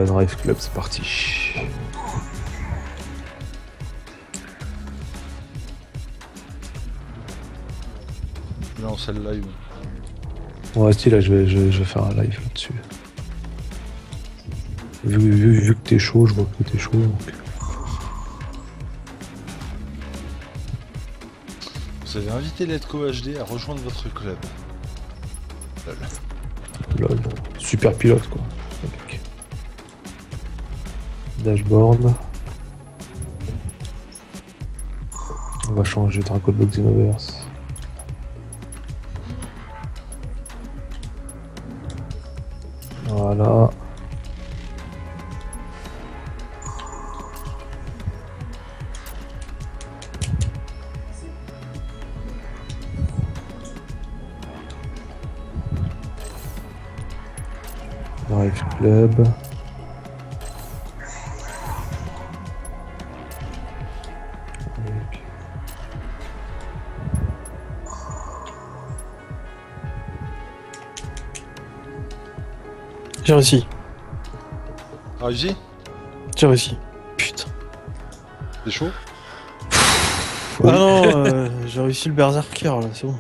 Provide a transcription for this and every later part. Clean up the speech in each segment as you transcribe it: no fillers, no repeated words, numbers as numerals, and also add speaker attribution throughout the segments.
Speaker 1: Drive Club, c'est parti.
Speaker 2: Non, c'est le live.
Speaker 1: Ouais, si, là, je vais faire un live là-dessus. Vu que t'es chaud, je vois que t'es chaud. Donc...
Speaker 2: Vous avez invité Letco HD à rejoindre votre club.
Speaker 1: Lol. Super pilote, quoi. Mec. Dashboard. On va changer Dragon Ball Xenoverse. Voilà. Drive Club.
Speaker 3: J'ai réussi.
Speaker 2: Réussi?
Speaker 3: J'ai réussi. Putain.
Speaker 2: C'est chaud?
Speaker 3: Ah non, j'ai réussi le berserker là, c'est bon.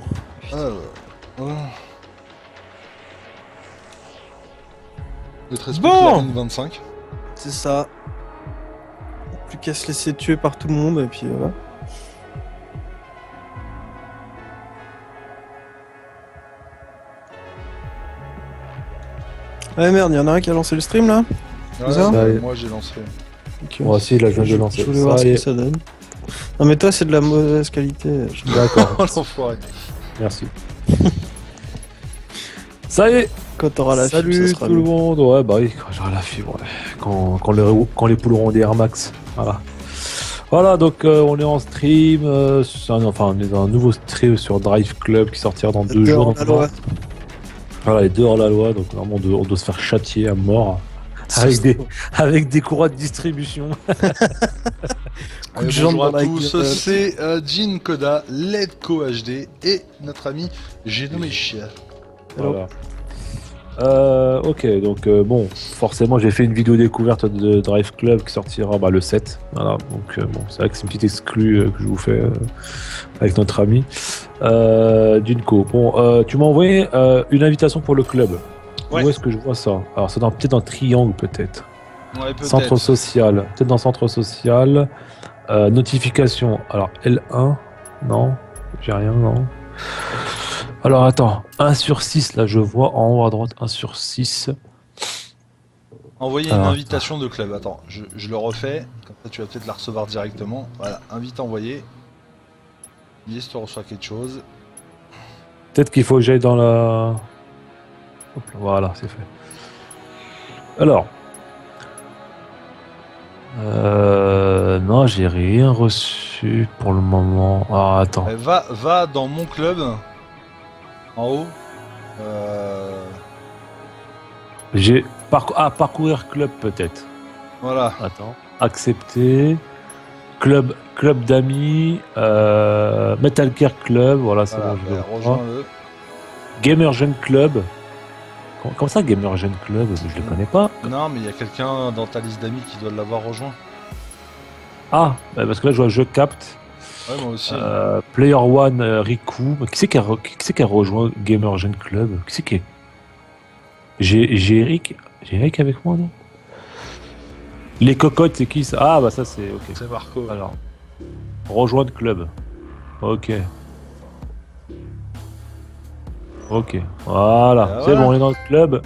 Speaker 2: Le 13
Speaker 3: Bon
Speaker 2: 25.
Speaker 3: C'est ça. Plus qu'à se laisser tuer par tout le monde et puis voilà. Ah merde, y'en a un qui a lancé le stream là.
Speaker 2: Ouais,
Speaker 3: ça
Speaker 2: moi j'ai lancé.
Speaker 3: Okay.
Speaker 1: Moi aussi, là, je viens de lancer.
Speaker 3: Je voulais voir ce que ça donne. Non mais toi c'est de la mauvaise qualité.
Speaker 1: D'accord.
Speaker 2: Oh l'enfoiré.
Speaker 1: Merci. Ça y est.
Speaker 3: Quand t'auras la
Speaker 1: Salut
Speaker 3: fibre, ça sera
Speaker 1: tout le
Speaker 3: mieux.
Speaker 1: monde. Ouais, bah oui, quand j'aurai la fibre. Ouais. Quand les poules auront des Air Max. Voilà. Voilà, donc on est en stream. On est dans un nouveau stream sur Drive Club qui sortira dans 2 jours.
Speaker 3: La loi.
Speaker 1: Voilà, les deux hors la loi. Donc vraiment, on doit se faire châtier à mort. Avec des courroies de distribution.
Speaker 3: Coup de jambe
Speaker 2: Bonjour
Speaker 3: dans
Speaker 2: à
Speaker 3: la
Speaker 2: tous,
Speaker 3: gueule.
Speaker 2: c'est Jin Koda, Letco HD et notre ami Genomish.
Speaker 1: Voilà. Ok, donc bon, forcément j'ai fait une vidéo découverte de Drive Club qui sortira le 7. Voilà, donc bon, c'est vrai que c'est une petite exclue que je vous fais avec notre ami Dunko. Bon, tu m'as envoyé une invitation pour le club.
Speaker 2: Ouais.
Speaker 1: Où est-ce que je vois ça? Alors c'est peut-être dans Triangle peut-être.
Speaker 2: Ouais, peut-être.
Speaker 1: Centre social, peut-être dans Centre social. Notification, alors L1, non, j'ai rien, non. Alors attends, 1 sur 6, là je vois en haut à droite 1 sur 6.
Speaker 2: Envoyer une invitation de club. Attends, je le refais. Comme ça, tu vas peut-être la recevoir directement. Voilà, invite envoyé. Yes, tu reçois quelque chose.
Speaker 1: Peut-être qu'il faut que j'aille dans la... Hop là, voilà, c'est fait. Alors... non, j'ai rien reçu pour le moment. Ah, attends.
Speaker 2: Va dans mon club. En haut.
Speaker 1: J'ai... parcourir club peut-être.
Speaker 2: Voilà.
Speaker 1: Attends. Accepter. Club d'amis. Metal Gear Club. Voilà, c'est bon, je le vois.
Speaker 2: Rejoins-le.
Speaker 1: Gamer Jeune Club. Comment ça, Gamer Jeune Club? Je le connais pas.
Speaker 2: Non, mais il y a quelqu'un dans ta liste d'amis qui doit l'avoir rejoint.
Speaker 1: Ah, parce que là, je vois Je capte.
Speaker 2: Ouais, moi aussi.
Speaker 1: Player One, Riku. Qui c'est qui a rejoint Gamer Jeune Club? Qui c'est qui est... J'ai Eric. J'ai Eric avec moi, non? Les cocottes, c'est qui ça? Ah, bah ça, c'est... Ok.
Speaker 2: C'est Marco.
Speaker 1: Alors, rejoindre club. Ok. Ok. Voilà.
Speaker 2: Ah
Speaker 1: C'est
Speaker 2: ouais.
Speaker 1: bon, on est dans le club.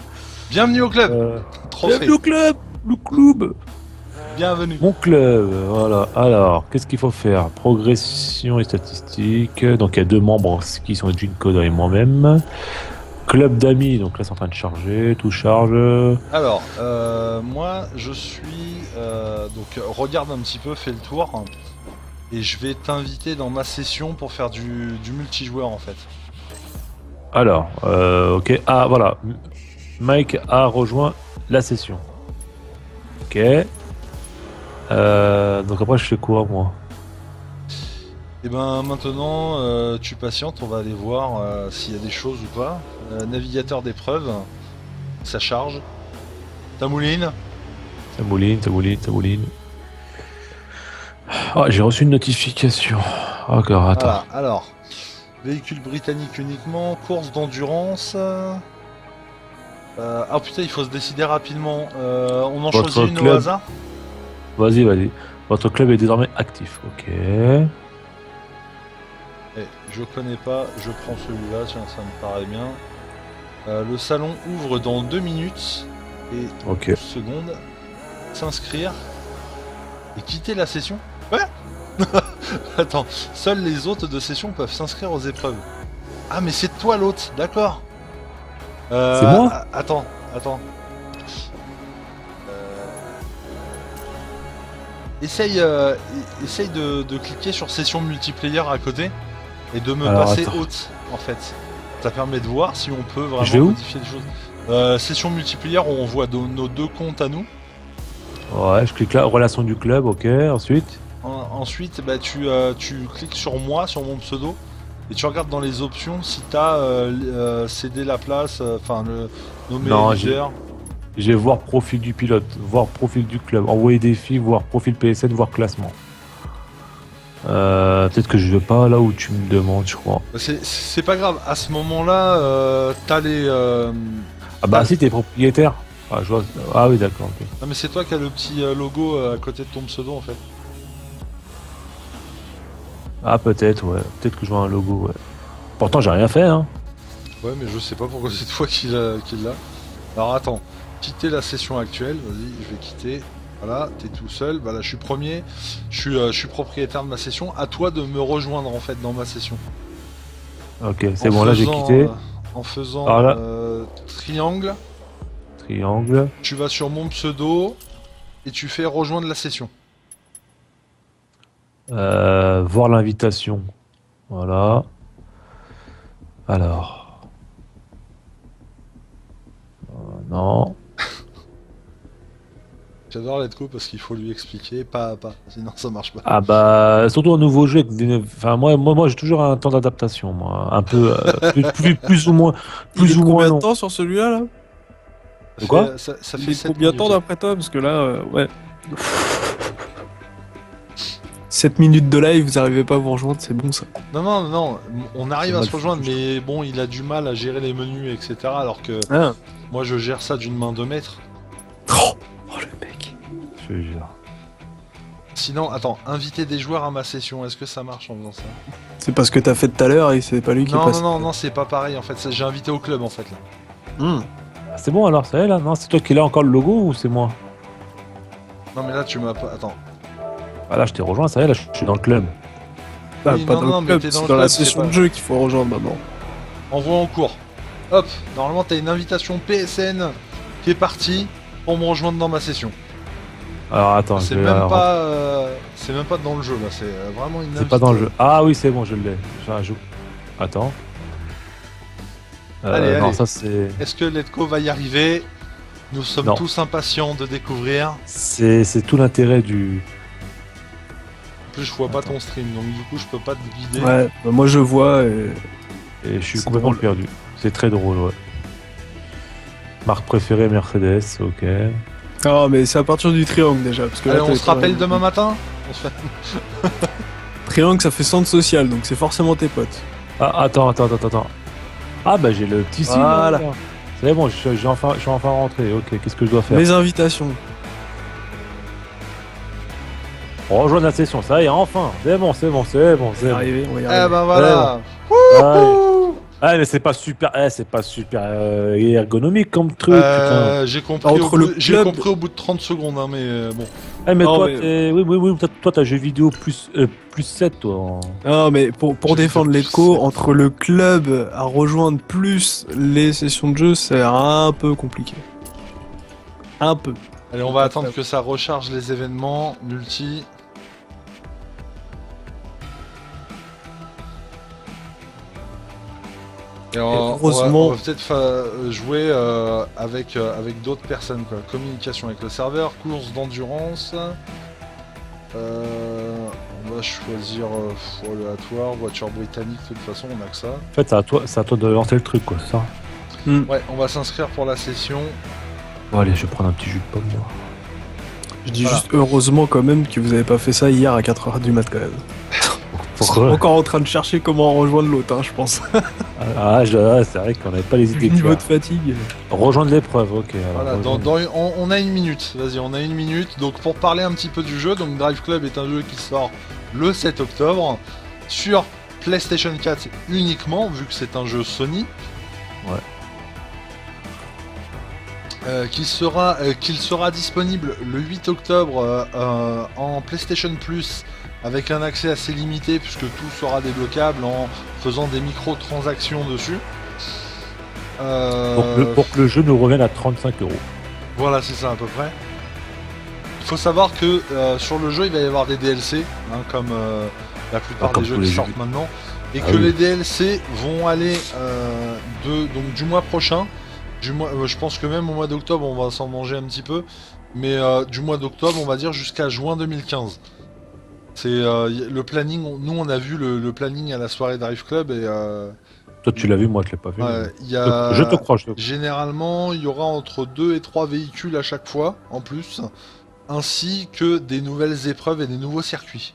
Speaker 2: Bienvenue au club. Trophée.
Speaker 1: Bienvenue au club. Le club.
Speaker 2: Bienvenue.
Speaker 1: Mon club. Voilà. Alors, qu'est-ce qu'il faut faire? Progression et statistiques. Donc, il y a 2 membres qui sont Jin Koda et moi-même. Club d'amis. Donc là, c'est en train de charger. Tout charge.
Speaker 2: Alors, moi, je suis... donc, regarde un petit peu, fais le tour. Et je vais t'inviter dans ma session pour faire du multijoueur, en fait.
Speaker 1: Alors, ok. Ah, voilà. Mike a rejoint la session. Ok. Donc après, je fais quoi, moi?
Speaker 2: Et ben maintenant, tu patientes, on va aller voir s'il y a des choses ou pas. Navigateur d'épreuves, ça charge. Ça mouline.
Speaker 1: Ça mouline, ça mouline, ça mouline. Ah, j'ai reçu une notification. Encore, attends.
Speaker 2: Voilà, alors. Véhicule britannique uniquement, course d'endurance. Ah putain, il faut se décider rapidement. On en
Speaker 1: Votre
Speaker 2: choisit une au
Speaker 1: club.
Speaker 2: hasard.
Speaker 1: Vas-y, vas-y. Votre club est désormais actif. Ok.
Speaker 2: Je connais pas, je prends celui-là, tiens, ça me paraît bien. Le salon ouvre dans 2 minutes et
Speaker 1: Ok.
Speaker 2: 12 secondes. S'inscrire et quitter la session. Ouais. Attends, seuls les hôtes de session peuvent s'inscrire aux épreuves. Ah mais c'est toi l'hôte, d'accord.
Speaker 1: C'est moi.
Speaker 2: Attends. Essaye de cliquer sur session multiplayer à côté et de me
Speaker 1: Alors,
Speaker 2: passer
Speaker 1: attends.
Speaker 2: hôte en fait. Ça permet de voir si on peut
Speaker 1: Je vais
Speaker 2: vraiment
Speaker 1: où
Speaker 2: modifier les choses. Session multiplayer où on voit nos 2 comptes à nous.
Speaker 1: Ouais, je clique là. Relation du club. Ok. Ensuite.
Speaker 2: Ensuite, bah, tu cliques sur moi, sur mon pseudo, et tu regardes dans les options si t'as cédé la place, nommer
Speaker 1: Non,
Speaker 2: leader.
Speaker 1: Je vais voir profil du pilote, voir profil du club, envoyer défi, voir profil PSN, voir classement. Peut-être que je vais pas là où tu me demandes, je crois.
Speaker 2: C'est pas grave, à ce moment-là, t'as les...
Speaker 1: Ah bah si, t'es propriétaire. Ah, je vois... ah oui, d'accord. Ok.
Speaker 2: Non mais c'est toi qui as le petit logo à côté de ton pseudo en fait.
Speaker 1: Ah peut-être, ouais. Peut-être que je vois un logo, ouais. Pourtant, j'ai rien fait, hein.
Speaker 2: Ouais mais je sais pas pourquoi c'est toi qui l'a. Alors attends, quitter la session actuelle, vas-y, je vais quitter. Voilà, t'es tout seul, bah là je suis premier, je suis propriétaire de ma session, à toi de me rejoindre en fait dans ma session.
Speaker 1: Ok, c'est bon, là j'ai quitté.
Speaker 2: En faisant
Speaker 1: Alors là-
Speaker 2: triangle,
Speaker 1: Triangle.
Speaker 2: tu vas sur mon pseudo et tu fais rejoindre la session.
Speaker 1: Voir l'invitation. Voilà. Alors. Non.
Speaker 2: J'adore Letco parce qu'il faut lui expliquer pas à pas, sinon ça marche pas.
Speaker 1: Ah bah surtout un nouveau jeu. Enfin moi j'ai toujours un temps d'adaptation, moi. Un peu plus ou moins
Speaker 3: Il est combien
Speaker 1: long.
Speaker 3: de temps sur celui-là là
Speaker 1: De quoi
Speaker 2: Ça
Speaker 3: Il
Speaker 2: fait
Speaker 3: est
Speaker 2: 7
Speaker 3: combien de temps
Speaker 2: minutes.
Speaker 3: d'après toi? Parce que là, ouais. 7 minutes de live, vous arrivez pas à vous rejoindre, c'est bon ça.
Speaker 2: Non, on arrive
Speaker 1: C'est
Speaker 2: à
Speaker 1: mal
Speaker 2: se rejoindre,
Speaker 1: foutu,
Speaker 2: mais bon, il a du mal à gérer les menus, etc. Alors que
Speaker 3: Ah.
Speaker 2: moi, je gère ça d'une main de maître.
Speaker 3: Oh, le mec.
Speaker 1: Je te jure.
Speaker 2: Sinon, attends, inviter des joueurs à ma session, est-ce que ça marche en faisant ça?
Speaker 3: C'est pas ce que t'as fait tout à l'heure et c'est pas lui qui est passé.
Speaker 2: Non, c'est pas pareil en fait. J'ai invité au club en fait là.
Speaker 1: Ah, c'est bon alors, ça y est là. Non, c'est toi qui l'as encore le logo ou c'est moi?
Speaker 2: Non, mais là, tu m'as pas. Attends.
Speaker 1: Ah là, je t'ai rejoint, ça y est, là, je suis dans le club.
Speaker 3: Ah,
Speaker 2: Oui,
Speaker 3: pas
Speaker 2: non,
Speaker 3: dans
Speaker 2: non,
Speaker 3: le
Speaker 2: mais
Speaker 3: club,
Speaker 2: t'es dans
Speaker 3: c'est
Speaker 2: le
Speaker 3: dans la
Speaker 2: club,
Speaker 3: session
Speaker 2: c'est
Speaker 3: de
Speaker 2: pas-
Speaker 3: jeu qu'il faut rejoindre maintenant.
Speaker 2: Envoie en cours. Hop, normalement, t'as une invitation PSN qui est partie pour me rejoindre dans ma session.
Speaker 1: Alors attends,
Speaker 2: C'est
Speaker 1: je vais,
Speaker 2: même pas. C'est même pas dans le jeu là, c'est vraiment une
Speaker 1: c'est pas dans le jeu. Ah oui, c'est bon, je l'ai. Attends.
Speaker 2: Allez,
Speaker 1: non,
Speaker 2: allez.
Speaker 1: ça c'est.
Speaker 2: Est-ce que Letco va y arriver? Nous sommes
Speaker 1: Non.
Speaker 2: tous impatients de découvrir.
Speaker 1: C'est tout l'intérêt du.
Speaker 2: En plus, je vois pas ton stream, donc du coup, je peux pas te guider.
Speaker 3: Ouais, bah, moi je vois et.
Speaker 1: Et je suis
Speaker 3: C'est
Speaker 1: complètement
Speaker 3: drôle.
Speaker 1: perdu. C'est très drôle, ouais. Marque préférée Mercedes, ok.
Speaker 3: Ah, mais c'est à partir du triangle déjà. Parce que
Speaker 2: Allez,
Speaker 3: là,
Speaker 2: on
Speaker 3: t'as-
Speaker 2: se rappelle demain matin. On se fait-
Speaker 3: Triangle, ça fait centre social, donc c'est forcément tes potes.
Speaker 1: Ah, attends. Ah bah j'ai le petit signe.
Speaker 3: Voilà.
Speaker 1: là. C'est bon, je suis enfin rentré. Ok, qu'est-ce que je dois faire?
Speaker 3: Les invitations.
Speaker 1: Rejoindre la session, ça y est, enfin. C'est bon.
Speaker 3: On va y arriver, on va y
Speaker 2: Eh
Speaker 3: arriver.
Speaker 2: ben voilà.
Speaker 1: Ah, mais c'est pas super, ergonomique comme truc, putain.
Speaker 2: J'ai compris,
Speaker 3: Entre le
Speaker 2: j'ai
Speaker 3: club-
Speaker 2: compris au bout de 30 secondes, hein, mais bon.
Speaker 1: Eh, mais
Speaker 3: Non,
Speaker 1: toi,
Speaker 3: mais-
Speaker 1: oui, toi, t'as jeu vidéo plus 7, toi.
Speaker 3: Non, mais pour
Speaker 2: Je
Speaker 3: défendre
Speaker 2: veux dire,
Speaker 3: Letco,
Speaker 2: c'est-
Speaker 3: entre le club à rejoindre plus les sessions de jeu, c'est un peu compliqué. Un peu.
Speaker 2: Allez, on va attendre que ça recharge les événements. Multi. Et
Speaker 3: heureusement-
Speaker 2: on va peut-être jouer avec d'autres personnes, quoi. Communication avec le serveur, course d'endurance. On va choisir aléatoire, voiture britannique, de toute façon, on a que ça.
Speaker 1: En fait, c'est à toi de lancer le truc, quoi, c'est ça.
Speaker 2: Ouais, on va s'inscrire pour la session.
Speaker 1: Bon, allez, je vais prendre un petit jus de pomme, moi.
Speaker 3: Je dis
Speaker 2: Voilà.
Speaker 3: juste heureusement quand même que vous avez pas fait ça hier à 4h du mat quand même. Vous serez encore en train de chercher comment rejoindre l'autre, hein, je pense.
Speaker 1: C'est vrai qu'on n'avait pas les idées
Speaker 3: Le niveau
Speaker 1: claires.
Speaker 3: de fatigue.
Speaker 1: Rejoindre l'épreuve, ok. Alors,
Speaker 2: Voilà,
Speaker 1: rejoindre.
Speaker 2: on a une minute, vas-y, on a une minute. Donc pour parler un petit peu du jeu, donc Drive Club est un jeu qui sort le 7 octobre sur PlayStation 4 uniquement, vu que c'est un jeu Sony.
Speaker 1: Ouais.
Speaker 2: Qu'il sera disponible le 8 octobre en PlayStation Plus avec un accès assez limité puisque tout sera débloquable en faisant des microtransactions dessus.
Speaker 1: Pour que le jeu nous revienne à 35 €.
Speaker 2: Voilà, c'est ça à peu près. Il faut savoir que sur le jeu, il va y avoir des DLC, hein, comme la plupart
Speaker 1: Comme
Speaker 2: des jeux
Speaker 1: tous
Speaker 2: qui
Speaker 1: les jeux.
Speaker 2: sortent maintenant, et
Speaker 1: Ah
Speaker 2: que
Speaker 1: oui.
Speaker 2: les DLC vont aller donc du mois prochain. Je pense que même au mois d'octobre, on va s'en manger un petit peu, mais du mois d'octobre, on va dire jusqu'à juin 2015. C'est le planning. Nous, on a vu le planning à la soirée Drive Club et
Speaker 1: Toi, tu l'as vu, moi, je l'ai pas vu.
Speaker 2: ouais,
Speaker 1: mais-
Speaker 2: il y a...
Speaker 1: Je te crois, je te crois.
Speaker 2: Généralement, il y aura entre 2 et 3 véhicules à chaque fois, en plus, ainsi que des nouvelles épreuves et des nouveaux circuits.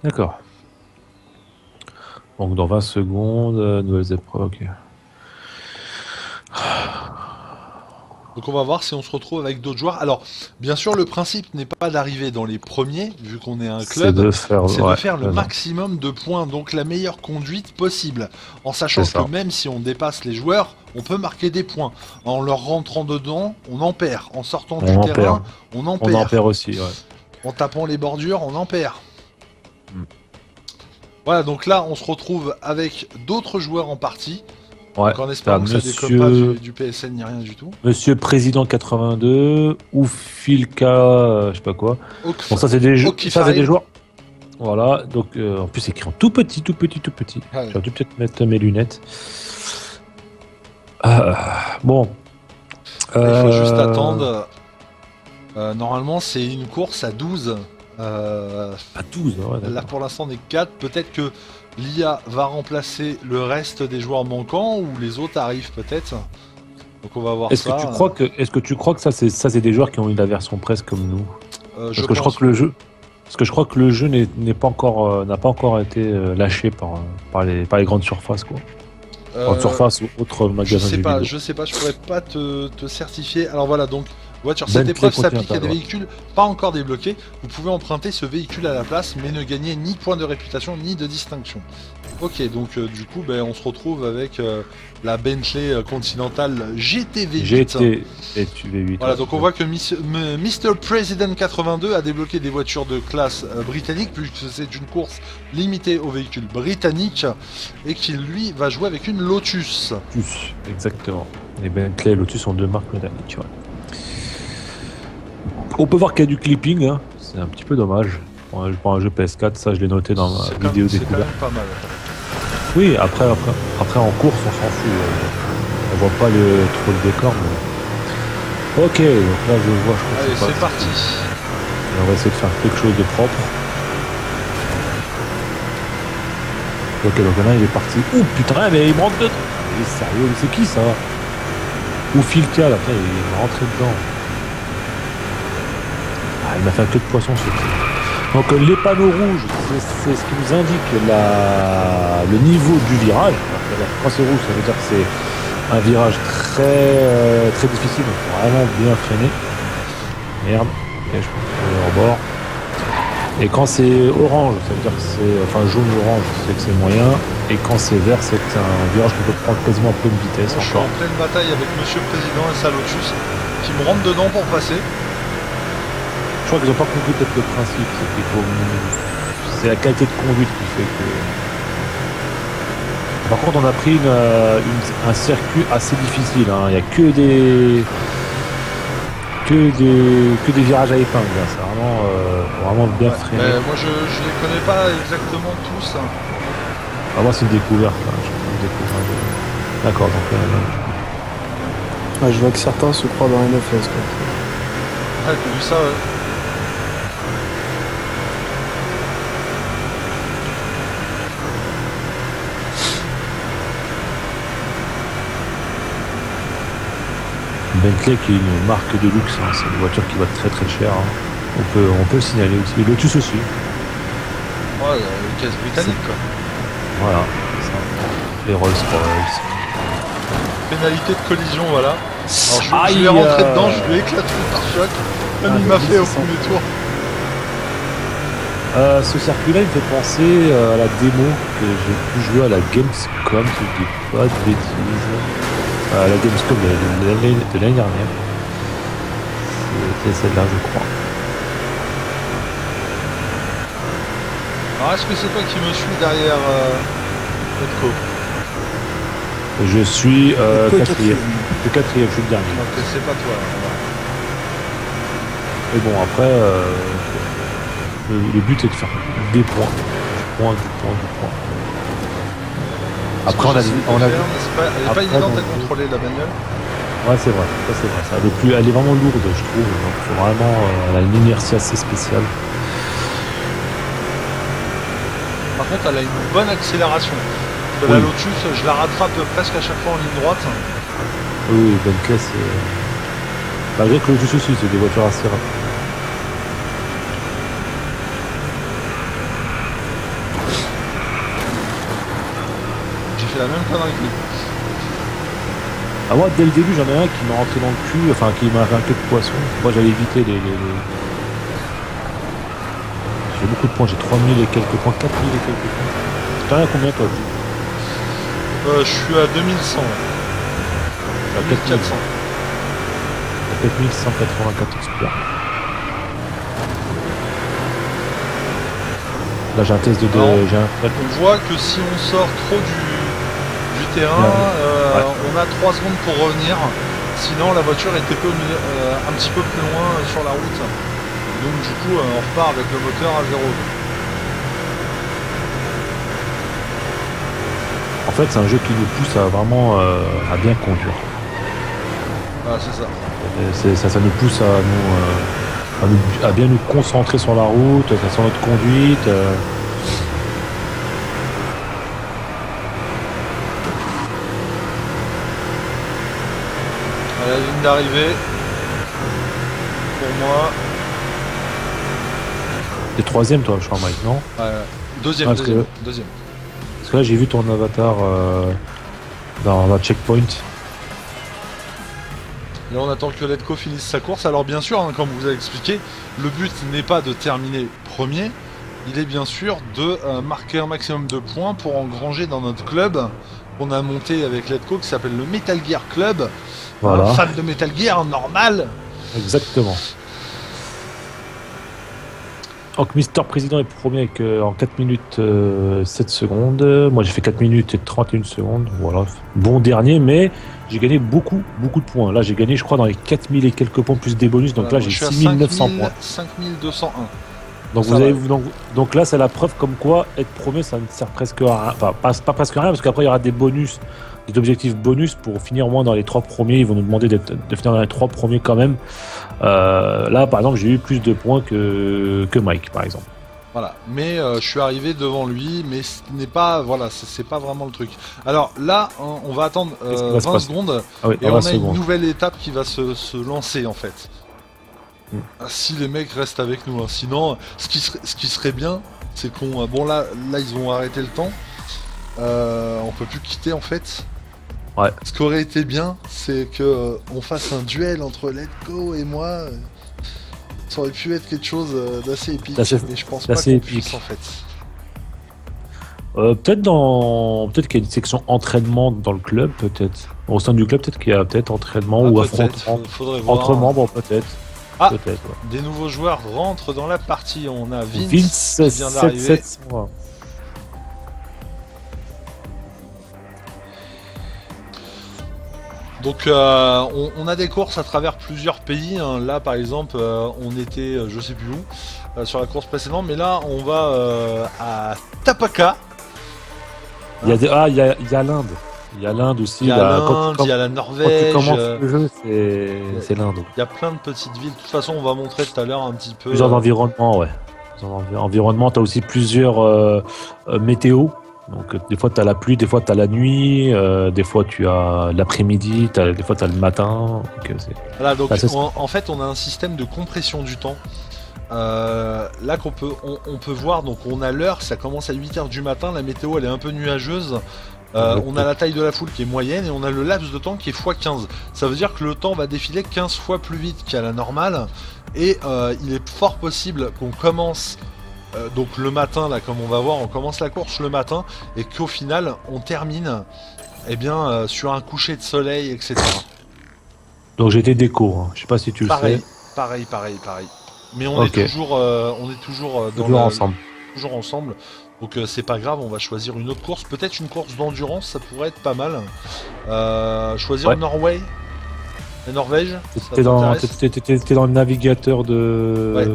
Speaker 1: D'accord. Donc, dans 20 secondes, nouvelles épreuves, ok.
Speaker 2: Donc on va voir si on se retrouve avec d'autres joueurs. Alors, bien sûr, le principe n'est pas d'arriver dans les premiers, vu qu'on est un
Speaker 1: C'est
Speaker 2: club,
Speaker 1: de faire,
Speaker 2: c'est
Speaker 1: ouais,
Speaker 2: de faire le
Speaker 1: raison.
Speaker 2: maximum de points, donc la meilleure conduite possible. En sachant
Speaker 1: C'est ça.
Speaker 2: que même si on dépasse les joueurs, on peut marquer des points. En leur rentrant dedans, on en perd. En sortant
Speaker 1: On
Speaker 2: du
Speaker 1: en
Speaker 2: terrain, on en
Speaker 1: On
Speaker 2: perd.
Speaker 1: en perd aussi, ouais.
Speaker 2: En tapant les bordures, on en perd.
Speaker 1: Hmm.
Speaker 2: Voilà, donc là, on se retrouve avec d'autres joueurs en partie.
Speaker 1: Ouais.
Speaker 2: Donc en espérant que ça décolle pas du PSN ni rien du tout.
Speaker 1: Monsieur Président 82 ou Filka, je sais pas quoi.
Speaker 2: Oak-
Speaker 1: Bon, ça c'est des jeux,
Speaker 2: Oak
Speaker 1: ça c'est des
Speaker 2: Five.
Speaker 1: joueurs. Voilà, donc en plus c'est écrit en tout petit, tout petit, tout petit.
Speaker 2: Ouais.
Speaker 1: J'aurais dû peut-être mettre mes lunettes. Bon.
Speaker 2: Il faut juste attendre. Normalement, c'est une course à 12.
Speaker 1: À 12, ouais,
Speaker 2: Là,
Speaker 1: d'accord.
Speaker 2: pour l'instant, on est 4. Peut-être que l'IA va remplacer le reste des joueurs manquants ou les autres arrivent peut-être. Donc, on va voir
Speaker 1: Est-ce
Speaker 2: ça.
Speaker 1: que tu crois que ça c'est des joueurs qui ont eu la version presse comme nous? Parce que je crois
Speaker 2: pense.
Speaker 1: que le jeu. Parce que je crois que le jeu n'est pas encore n'a pas encore été lâché par les grandes surfaces quoi. Grandes surfaces ou autres
Speaker 2: Je
Speaker 1: magasins de
Speaker 2: sais
Speaker 1: jeux
Speaker 2: pas,
Speaker 1: vidéo.
Speaker 2: je pourrais pas te certifier. Alors voilà, donc voiture,
Speaker 1: Bentley
Speaker 2: cette épreuve
Speaker 1: Continental,
Speaker 2: s'applique à des
Speaker 1: ouais.
Speaker 2: véhicules pas encore débloqués. Vous pouvez emprunter ce véhicule à la place, mais ne gagnez ni points de réputation ni de distinction. Ok, donc du coup, on se retrouve avec la Bentley Continental GT V8.
Speaker 1: GT et tu V8.
Speaker 2: Voilà, donc on voit que Mr. President 82 a débloqué des voitures de classe britannique, puisque c'est une course limitée aux véhicules britanniques, et qu'il lui va jouer avec une Lotus.
Speaker 1: Lotus, exactement. Les Bentley et Lotus sont deux marques britanniques. Ouais. On peut voir qu'il y a du clipping, hein. C'est un petit peu dommage. Pour un jeu PS4, ça je l'ai noté dans ma
Speaker 2: C'est
Speaker 1: vidéo
Speaker 2: quand
Speaker 1: découverte.
Speaker 2: même pas mal.
Speaker 1: Oui, après en course, on s'en fout. On voit pas trop le décor. Mais... Ok, donc là je vois, je crois que
Speaker 2: Allez,
Speaker 1: c'est
Speaker 2: c'est parti.
Speaker 1: On va essayer de faire quelque chose de propre. Ok, donc là il est parti. Ouh putain, mais il me rentre dedans. Il est sérieux, mais c'est qui ça? Ou Filka, là, putain, il est rentré dedans. Ah, il m'a fait un queue de poisson ce truc. Donc les panneaux rouges, c'est ce qui nous indique le niveau du virage. Quand c'est rouge, ça veut dire que c'est un virage très difficile, donc faut vraiment bien freiner. Merde, ok, je pense que c'est hors bord. Et quand c'est orange, ça veut dire que c'est, enfin jaune-orange, c'est que c'est moyen. Et quand c'est vert, c'est un virage qu'on peut prendre quasiment à pleine vitesse.
Speaker 2: Je suis en pleine bataille avec Monsieur le Président et sa Lotus, qui me rentre dedans pour passer.
Speaker 1: Je crois qu'ils n'ont pas compris peut-être le principe, c'est qu'il faut... C'est la qualité de conduite qui fait que... Par contre, on a pris un circuit assez difficile, hein. Il n'y a que des virages à épingle, là. C'est vraiment bien freiné.
Speaker 2: Moi, je les connais pas exactement tous.
Speaker 1: Ah, moi, c'est une découverte, là. Je suis en train de découvrir un jeu. D'accord, donc...
Speaker 3: Je vois que certains se croient dans NFS. Quoi.
Speaker 2: Ouais, t'as vu ça,
Speaker 1: Bentley qui est une marque de luxe, hein. C'est une voiture qui va très très cher. Hein. On peut le signaler aussi. Et Lotus aussi.
Speaker 2: Ouais, une caisse britannique quoi.
Speaker 1: Voilà, c'est ça. Les Rolls-Royce.
Speaker 2: Pénalité de collision, voilà. Alors je
Speaker 1: Aïe,
Speaker 2: lui ai rentré dedans, je lui ai éclaté le pare-choc, comme il m'a fait au
Speaker 1: 2600.
Speaker 2: premier tour.
Speaker 1: Ce circuit-là, il me fait penser à la démo que j'ai pu jouer à la Gamescom, si je dis pas de bêtises. À la Gamescom de l'année dernière. C'était celle-là, je crois.
Speaker 2: Alors est-ce que c'est toi qui me suis derrière Letco?
Speaker 1: Je suis
Speaker 3: Toi,
Speaker 1: quatrième. Le quatrième, je suis le dernier.
Speaker 2: Ok, c'est pas toi. Voilà.
Speaker 1: Et bon, après, le but est de faire des points. Du point. Après, on a vu.
Speaker 2: Elle est pas
Speaker 1: Après,
Speaker 2: évidente à
Speaker 1: on-
Speaker 2: contrôler la bagnole.
Speaker 1: Ouais, c'est vrai. Ça, c'est vrai. Ça. Elle est vraiment lourde, je trouve. Donc, faut vraiment, elle a une inertie assez spéciale.
Speaker 2: Par contre, elle a une bonne accélération. Parce que la
Speaker 1: Oui.
Speaker 2: Lotus, je la rattrape presque à chaque fois en ligne droite.
Speaker 1: Oui, Bentley, c'est. Malgré que le Lotus aussi, c'est des voitures assez rapides.
Speaker 2: J'ai fait la même connerie que lui.
Speaker 1: Ah, moi, dès le début, j'en ai un qui m'a rentré dans le cul, enfin, qui m'a fait un queue de poisson. Moi, j'allais éviter J'ai beaucoup de points, j'ai 3000 et quelques points, 4000 et quelques points. T'en as combien, toi, Jules?
Speaker 2: Je suis à 2100.
Speaker 1: À 4000.
Speaker 2: 2400.
Speaker 1: 4194 points. Là, j'ai un test de.
Speaker 2: Alors,
Speaker 1: J'ai un.
Speaker 2: On voit que si on sort trop du terrain,
Speaker 1: Ouais.
Speaker 2: on a 3 secondes pour revenir. Sinon, la voiture était un petit peu plus loin sur la route. Donc, du coup, on repart avec le moteur à 0.
Speaker 1: En fait, c'est un jeu qui nous pousse à vraiment à bien conduire.
Speaker 2: Voilà, c'est ça.
Speaker 1: Ça nous pousse à bien nous concentrer sur la route, sur notre conduite.
Speaker 2: À la ligne d'arrivée, pour moi,
Speaker 1: T'es troisième, toi, je crois, Mike, non?
Speaker 2: deuxième.
Speaker 1: Parce que là, j'ai vu ton avatar dans la checkpoint.
Speaker 2: Là, on attend que Letco finisse sa course. Alors, bien sûr, hein, comme vous avez expliqué, le but n'est pas de terminer premier. Il est bien sûr de marquer un maximum de points pour engranger dans notre club qu'on a monté avec Letco qui s'appelle le Metal Gear Club.
Speaker 1: Voilà.
Speaker 2: Un fan de Metal Gear, normal.
Speaker 1: Exactement. Donc, Mister Président est premier avec, en 4 minutes 7 secondes. Moi, j'ai fait 4 minutes et 31 secondes. Voilà. Bon dernier, mais j'ai gagné beaucoup de points. Là, j'ai gagné, je crois, dans les 4000 et quelques points plus des bonus. Donc
Speaker 2: Voilà,
Speaker 1: là,
Speaker 2: moi,
Speaker 1: j'ai
Speaker 2: je suis à
Speaker 1: 6900 points.
Speaker 2: 5201.
Speaker 1: Donc,
Speaker 2: Ça
Speaker 1: vous
Speaker 2: va.
Speaker 1: avez, donc là, c'est la preuve comme quoi être premier, ça ne sert presque à rien. Enfin, pas presque à rien, parce qu'après, il y aura des bonus, des objectifs bonus pour finir au moins dans les 3 premiers. Ils vont nous demander de finir dans les 3 premiers quand même. Là, par exemple, j'ai eu plus de points que Mike, par exemple.
Speaker 2: Voilà, mais je suis arrivé devant lui, mais ce n'est pas, voilà, c'est pas vraiment le truc. Alors là, on va attendre
Speaker 1: Qu'est-ce qui va se
Speaker 2: 20
Speaker 1: passer
Speaker 2: secondes
Speaker 1: Ah oui,
Speaker 2: et
Speaker 1: dans
Speaker 2: on
Speaker 1: la
Speaker 2: a
Speaker 1: seconde.
Speaker 2: une nouvelle étape qui va se lancer en fait.
Speaker 1: Mm.
Speaker 2: Si les mecs restent avec nous, hein. Sinon, ce qui serait bien, c'est qu'on, bon là ils ont arrêté le temps, on peut plus quitter en fait.
Speaker 1: Ouais.
Speaker 2: Ce qui aurait été bien, c'est que on fasse un duel entre Letco et moi. Ça aurait pu être quelque chose d'assez épique,
Speaker 1: D'assez-
Speaker 2: mais je pense pas
Speaker 1: d'assez
Speaker 2: qu'on puisse
Speaker 1: épique.
Speaker 2: en fait.
Speaker 1: Peut-être qu'il y a une section entraînement dans le club, peut-être. Au sein du club, peut-être qu'il y a peut-être entraînement ou
Speaker 2: Peut-être,
Speaker 1: affrontement.
Speaker 2: faudrait voir.
Speaker 1: Entre membres, peut-être.
Speaker 2: Ah.
Speaker 1: Peut-être, ouais.
Speaker 2: Des nouveaux joueurs rentrent dans la partie. On a Vince,
Speaker 1: Vince
Speaker 2: qui vient d'arriver.
Speaker 1: 7700.
Speaker 2: Donc on a des courses à travers plusieurs pays. Hein. Là par exemple, on était, je sais plus où, sur la course précédente, mais là on va à Tapaka.
Speaker 1: Il y a il y a l'Inde. Il y a l'Inde aussi.
Speaker 2: Il y a
Speaker 1: là,
Speaker 2: l'Inde, il y a la
Speaker 1: quand tu
Speaker 2: Norvège.
Speaker 1: commences le jeu, c'est l'Inde.
Speaker 2: Il y a plein de petites villes. De toute façon, on va montrer tout à l'heure un petit peu.
Speaker 1: Plusieurs environnements, ouais. Plusieurs environnements, tu as aussi plusieurs météos. Donc des fois tu as la pluie, des fois tu as la nuit, des fois tu as l'après-midi, des fois tu as le matin. Donc,
Speaker 2: Voilà, donc
Speaker 1: Ah, ça,
Speaker 2: en fait, on a un système de compression du temps. Là qu'on peut, on peut voir, donc on a l'heure, ça commence à 8h du matin, la météo elle est un peu nuageuse. On a la taille de la foule qui est moyenne et on a le laps de temps qui est x15. Ça veut dire que le temps va défiler 15 fois plus vite qu'à la normale. Et il est fort possible qu'on commence donc le matin, là comme on va voir, on commence la course le matin et qu'au final on termine eh bien, sur un coucher de soleil, etc.
Speaker 1: Donc j'étais déco, hein. Je sais pas si tu le sais.
Speaker 2: Pareil. Mais on est toujours, dans
Speaker 1: Toujours ensemble.
Speaker 2: toujours ensemble. Donc c'est pas grave, on va choisir une autre course. Peut-être une course d'endurance, ça pourrait être pas mal. Choisir
Speaker 1: Ouais.
Speaker 2: La Norvège. ça
Speaker 1: T'étais
Speaker 2: t'intéresse
Speaker 1: t'étais dans le navigateur de...
Speaker 2: Ouais.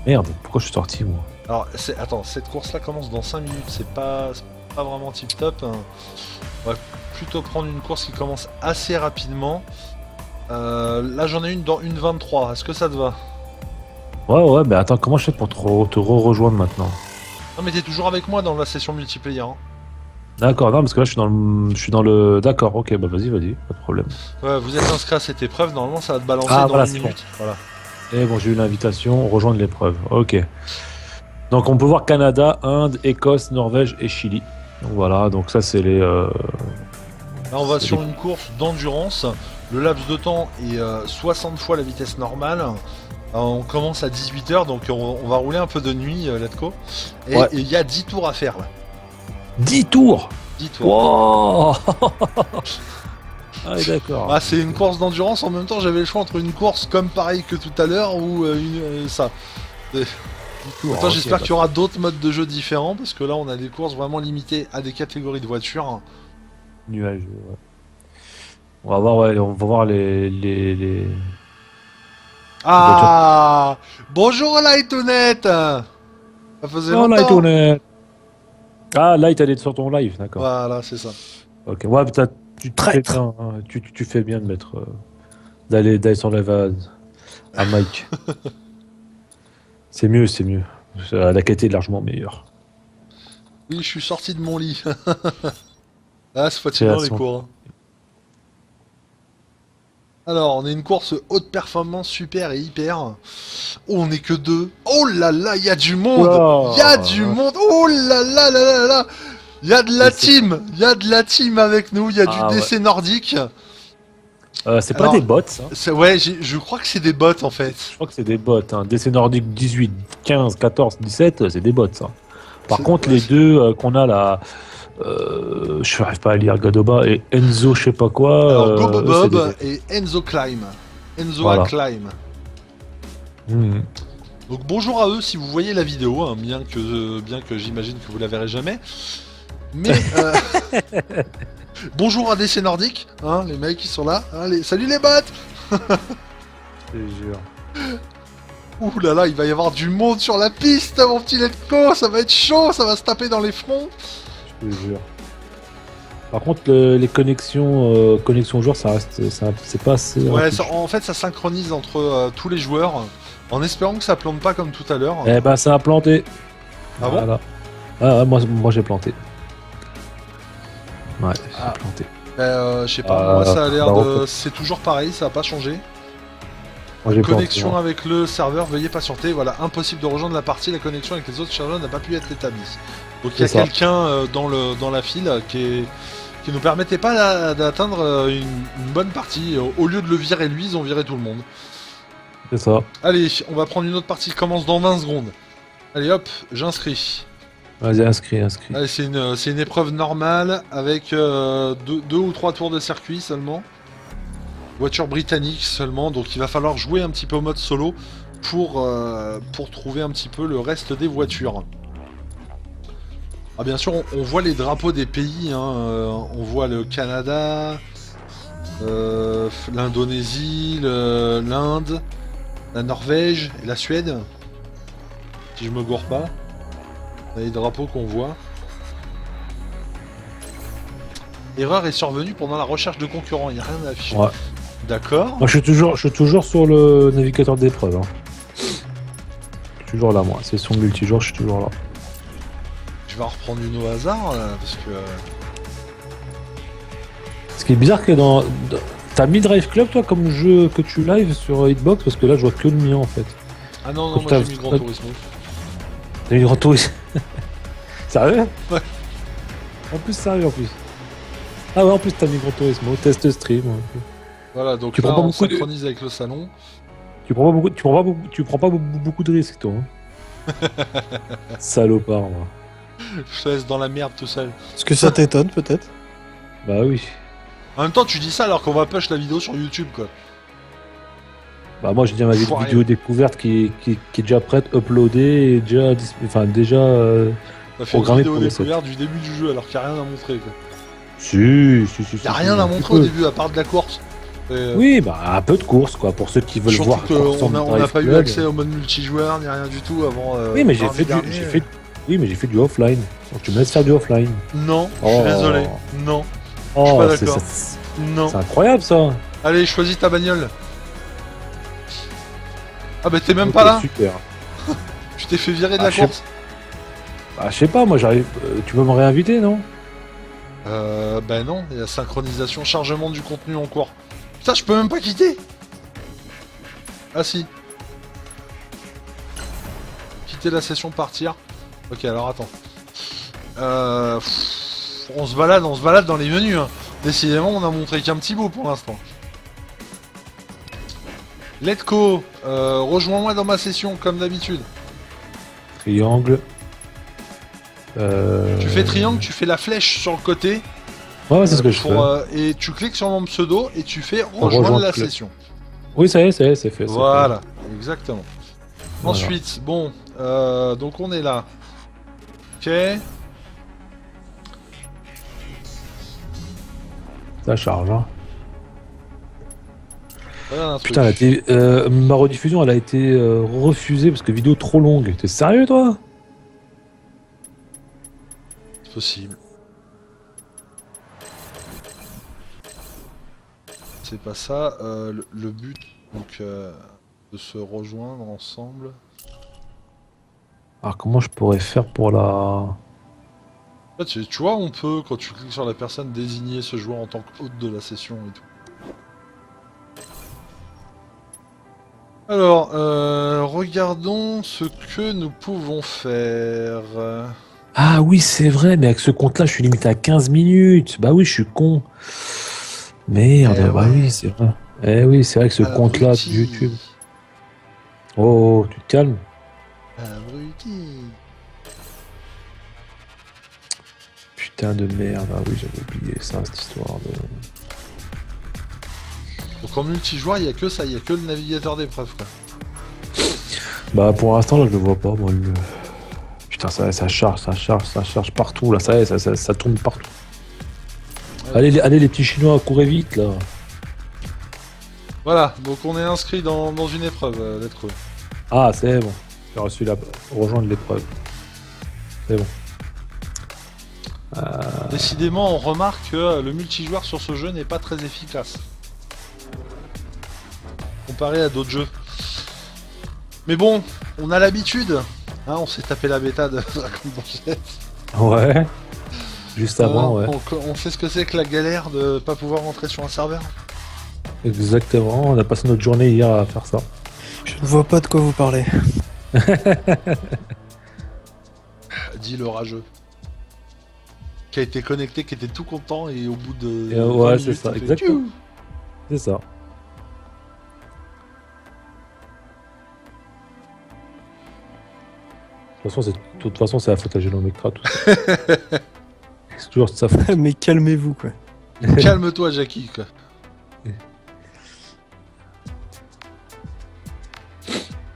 Speaker 1: Merde, pourquoi je suis sorti moi?
Speaker 2: Alors, attends, cette course-là commence dans 5 minutes, c'est pas vraiment tip-top. Hein. On va plutôt prendre une course qui commence assez rapidement. Là, j'en ai une dans 1:23. Est-ce que ça te va?
Speaker 1: Ouais, mais attends, comment je fais pour te rejoindre maintenant?
Speaker 2: Non, mais t'es toujours avec moi dans la session multiplayer. Hein.
Speaker 1: D'accord, non, parce que là je suis dans le... D'accord, ok, bah vas-y, pas de problème.
Speaker 2: Ouais, vous êtes inscrit à cette épreuve, normalement ça va te balancer
Speaker 1: Ah,
Speaker 2: dans
Speaker 1: voilà,
Speaker 2: une
Speaker 1: c'est
Speaker 2: minute. Voilà.
Speaker 1: Et bon, j'ai eu l'invitation, rejoindre l'épreuve. Ok. Donc on peut voir Canada, Inde, Écosse, Norvège et Chili. Donc voilà, donc ça c'est les...
Speaker 2: Là, on va
Speaker 1: C'est
Speaker 2: sur
Speaker 1: des-
Speaker 2: une course d'endurance. Le laps de temps est 60 fois la vitesse normale. On commence à 18h, donc on va rouler un peu de nuit, Letco. Et
Speaker 1: Ouais.
Speaker 2: il y a 10 tours à faire là.
Speaker 1: 10 tours.
Speaker 2: 10 tours.
Speaker 1: Wow. Ah oui, d'accord.
Speaker 2: Ah, c'est une course d'endurance, en même temps j'avais le choix entre une course comme pareil que tout à l'heure ou ça.
Speaker 1: 10 tours,
Speaker 2: Attends,
Speaker 1: ok,
Speaker 2: j'espère qu'il y aura d'autres modes de jeu différents parce que là on a des courses vraiment limitées à des catégories de voitures.
Speaker 1: Nuages, ouais. On va voir les...
Speaker 2: Ah, bonjour Lightonette. Ça faisait
Speaker 1: Oh,
Speaker 2: longtemps.
Speaker 1: Lightonette. Ah, Light, elle est sur ton live, d'accord.
Speaker 2: Voilà, c'est ça.
Speaker 1: Ok, ouais, putain, tu fais
Speaker 3: Traître.
Speaker 1: bien, hein, tu fais bien de mettre... d'aller sur live à Mike. C'est mieux. La qualité est largement meilleure.
Speaker 2: Oui, je suis sorti de mon lit. Ah, c'est fatigant les
Speaker 1: Création.
Speaker 2: cours. Hein. Alors, on a une course haute performance super et hyper. Oh, on est que deux. Oh là là, il y a du monde.
Speaker 1: Oula.
Speaker 2: Il y a du monde. Oh là là là là là. Il y a de la
Speaker 1: Mais c'est-
Speaker 2: team. Il y a de la team avec nous. Il y a
Speaker 1: Ah,
Speaker 2: du DC nordique.
Speaker 1: C'est pas
Speaker 2: Alors-
Speaker 1: des bots, ça.
Speaker 2: Ouais, je crois que c'est des bots en fait.
Speaker 1: Je crois que c'est des bots. Hein. DC Nordic 18, 15, 14, 17, c'est des bots, ça. Par
Speaker 2: C'est-
Speaker 1: contre,
Speaker 2: ouais,
Speaker 1: les
Speaker 2: c'est-
Speaker 1: deux qu'on a là, je n'arrive pas à lire Gadoba et Enzo, je sais pas quoi.
Speaker 2: Alors, Gobo
Speaker 1: eux, c'est
Speaker 2: Bob et Enzo Climb. Enzo
Speaker 1: Voilà.
Speaker 2: Climb.
Speaker 1: Hmm.
Speaker 2: Donc bonjour à eux si vous voyez la vidéo, hein, bien que j'imagine que vous la verrez jamais. Mais bonjour à DC Nordique, hein, les mecs qui sont là. Hein, salut les bots.
Speaker 1: Je te jure.
Speaker 2: Ouh là là, il va y avoir du monde sur la piste, mon petit Letco, ça va être chaud, ça va se taper dans les fronts.
Speaker 1: Je te jure. Par contre, les connexions joueurs, ça reste, c'est pas assez.
Speaker 2: Ouais,
Speaker 1: rapide.
Speaker 2: en fait ça synchronise entre tous les joueurs, en espérant que ça plante pas comme tout à l'heure.
Speaker 1: Eh ben, ça a planté.
Speaker 2: Ah bon
Speaker 1: Voilà. Ah, ouais, moi j'ai planté. Ouais,
Speaker 2: Ah.
Speaker 1: j'ai planté.
Speaker 2: Je sais pas, moi ça a l'air
Speaker 1: bah,
Speaker 2: de... C'est toujours pareil, ça a pas changé.
Speaker 1: Moi j'ai planté.
Speaker 2: Connexion
Speaker 1: moi.
Speaker 2: avec le serveur, veuillez patienter. Voilà, impossible de rejoindre la partie. La connexion avec les autres serveurs n'a pas pu être établie. Donc il y a
Speaker 1: C'est ça.
Speaker 2: quelqu'un dans la file qui nous permettait pas d'atteindre une bonne partie. Au lieu de le virer lui, ils ont viré tout le monde.
Speaker 1: C'est ça.
Speaker 2: Allez, on va prendre une autre partie qui commence dans 20 secondes. Allez hop, j'inscris.
Speaker 1: Vas-y, inscrit.
Speaker 2: Allez, c'est une épreuve normale avec deux ou trois tours de circuit seulement. Voiture britannique seulement, donc il va falloir jouer un petit peu au mode solo pour trouver un petit peu le reste des voitures. Ah, bien sûr, on voit les drapeaux des pays, hein, on voit le Canada, l'Indonésie, l'Inde, la Norvège et la Suède. Si je me gourre pas, on a les drapeaux qu'on voit. Erreur est survenue pendant la recherche de concurrents, il n'y a rien à afficher.
Speaker 1: Ouais.
Speaker 2: D'accord.
Speaker 1: Moi je suis toujours sur le navigateur d'épreuve. Hein. Je suis toujours là, moi. C'est son multijoueur, je suis toujours là.
Speaker 2: Je vais en reprendre une au hasard, là, parce que...
Speaker 1: Ce qui est bizarre que t'as mis Drive Club toi comme jeu que tu live sur Hitbox parce que là je vois que le mien en fait.
Speaker 2: Ah non, non,
Speaker 1: Comme
Speaker 2: moi
Speaker 1: t'as-
Speaker 2: j'ai mis Gran Turismo.
Speaker 1: T'as mis Grand Tourisme. Sérieux?
Speaker 2: Ouais.
Speaker 1: En plus sérieux en plus. Ah ouais en plus t'as mis Grand Turismo, test stream. Ouais.
Speaker 2: Voilà, donc
Speaker 1: Tu
Speaker 2: là
Speaker 1: prends pas
Speaker 2: on
Speaker 1: beaucoup de-
Speaker 2: synchronise avec le salon.
Speaker 1: Tu prends pas beaucoup de risques toi. Hein. Salopard moi.
Speaker 2: Je te laisse dans la merde tout seul.
Speaker 3: Est-ce que ça t'étonne peut-être?
Speaker 1: Bah oui.
Speaker 2: En même temps, tu dis ça alors qu'on va push la vidéo sur YouTube, quoi.
Speaker 1: Bah moi j'ai déjà ma
Speaker 2: Foiré.
Speaker 1: vidéo découverte qui est déjà prête, uploadée et déjà
Speaker 2: T'as fait une
Speaker 1: Programmé
Speaker 2: vidéo
Speaker 1: pour le
Speaker 2: découverte du début du jeu alors qu'il n'y a rien à montrer, quoi.
Speaker 1: Si.
Speaker 2: Y a rien à montrer au début à part de la course. Et,
Speaker 1: Oui, bah un peu de course quoi pour ceux qui veulent
Speaker 2: surtout
Speaker 1: voir.
Speaker 2: qu'on n'a
Speaker 1: Drive
Speaker 2: pas eu
Speaker 1: Club.
Speaker 2: accès au mode multijoueur ni rien du tout avant.
Speaker 1: Oui, mais j'ai
Speaker 2: mardi
Speaker 1: fait
Speaker 2: dernier.
Speaker 1: oui, mais j'ai fait du offline. Donc tu me laisses faire du offline.
Speaker 2: Non, je suis
Speaker 1: Oh.
Speaker 2: désolé. Non,
Speaker 1: Oh,
Speaker 2: pas
Speaker 1: c'est
Speaker 2: d'accord. non.
Speaker 1: c'est incroyable ça.
Speaker 2: Allez, choisis ta bagnole. Ah bah t'es même
Speaker 1: Ok,
Speaker 2: pas là.
Speaker 1: Super.
Speaker 2: Tu t'es fait virer de
Speaker 1: Ah,
Speaker 2: la
Speaker 1: je sais-
Speaker 2: course.
Speaker 1: Bah, je sais pas, moi j'arrive. Tu peux me réinviter, non?
Speaker 2: Bah non, il y a synchronisation, chargement du contenu en cours. Putain, je peux même pas quitter. Ah si. Quitter la session, partir. Ok, alors attends. On se balade dans les menus. Hein. Décidément, on a montré qu'un petit bout pour l'instant. Let's go. Rejoins-moi dans ma session comme d'habitude.
Speaker 1: Triangle.
Speaker 2: Tu fais triangle, tu fais la flèche sur le côté.
Speaker 1: Ouais, c'est ce que je fais.
Speaker 2: Et tu cliques sur mon pseudo et tu fais rejoindre
Speaker 1: Rejoindre
Speaker 2: la
Speaker 1: club.
Speaker 2: session.
Speaker 1: Oui, ça y est, c'est fait. c'est
Speaker 2: Voilà, exactement.
Speaker 1: Voilà.
Speaker 2: Ensuite, bon, donc on est là. Ok.
Speaker 1: fait. Ça charge, hein.
Speaker 2: Voilà un truc.
Speaker 1: Putain, ma rediffusion, elle a été refusée parce que vidéo trop longue. T'es sérieux, toi?
Speaker 2: C'est possible. C'est pas ça. Le but, donc, de se rejoindre ensemble.
Speaker 1: Alors, comment je pourrais faire pour la.
Speaker 2: En fait, tu vois, on peut, quand tu cliques sur la personne, désigner ce joueur en tant qu'hôte de la session et tout. Alors, regardons ce que nous pouvons faire.
Speaker 1: Ah oui, c'est vrai, mais avec ce compte-là, je suis limité à 15 minutes. Bah oui, je suis con. Merde,
Speaker 2: Eh
Speaker 1: bah
Speaker 2: ouais.
Speaker 1: oui, c'est vrai. Eh oui, c'est vrai que ce compte-là de
Speaker 2: Abruti.
Speaker 1: YouTube. Oh, tu te calmes.
Speaker 2: Abruti.
Speaker 1: Putain de merde. Ah oui, j'avais oublié ça, cette histoire de.
Speaker 2: Donc en multijoueur, il y a que ça, il y a que le navigateur d'épreuve, quoi.
Speaker 1: Bah pour l'instant, là, je le vois pas, moi. Putain, ça charge partout, là. Ça y est, ça tourne partout. Allez, les petits Chinois, courez vite, là.
Speaker 2: Voilà, donc on est inscrit dans une épreuve, let's go.
Speaker 1: Ah, c'est bon. J'ai reçu la. Rejoindre l'épreuve. C'est bon.
Speaker 2: Décidément, on remarque que le multijoueur sur ce jeu n'est pas très efficace. Comparé à d'autres jeux. Mais bon, on a l'habitude. Hein, on s'est tapé la bêta de Dragon Ball Z.
Speaker 1: Ouais. Juste avant, ouais.
Speaker 2: On sait ce que c'est que la galère de pas pouvoir rentrer sur un serveur.
Speaker 1: Exactement. On a passé notre journée hier à faire ça.
Speaker 3: Je ne vois pas de quoi vous parlez.
Speaker 2: Dit le rageux. Qui a été connecté, qui était tout content et au bout de.
Speaker 1: Et, ouais,
Speaker 2: 20
Speaker 1: c'est
Speaker 2: minutes,
Speaker 1: ça,
Speaker 2: il fait
Speaker 1: exactement.
Speaker 2: tchou.
Speaker 1: C'est ça. De toute façon, c'est la faute à Genomectra, tout ça. C'est toujours de sa faute.
Speaker 3: Mais calmez-vous quoi.
Speaker 2: Calme-toi, Jackie, quoi.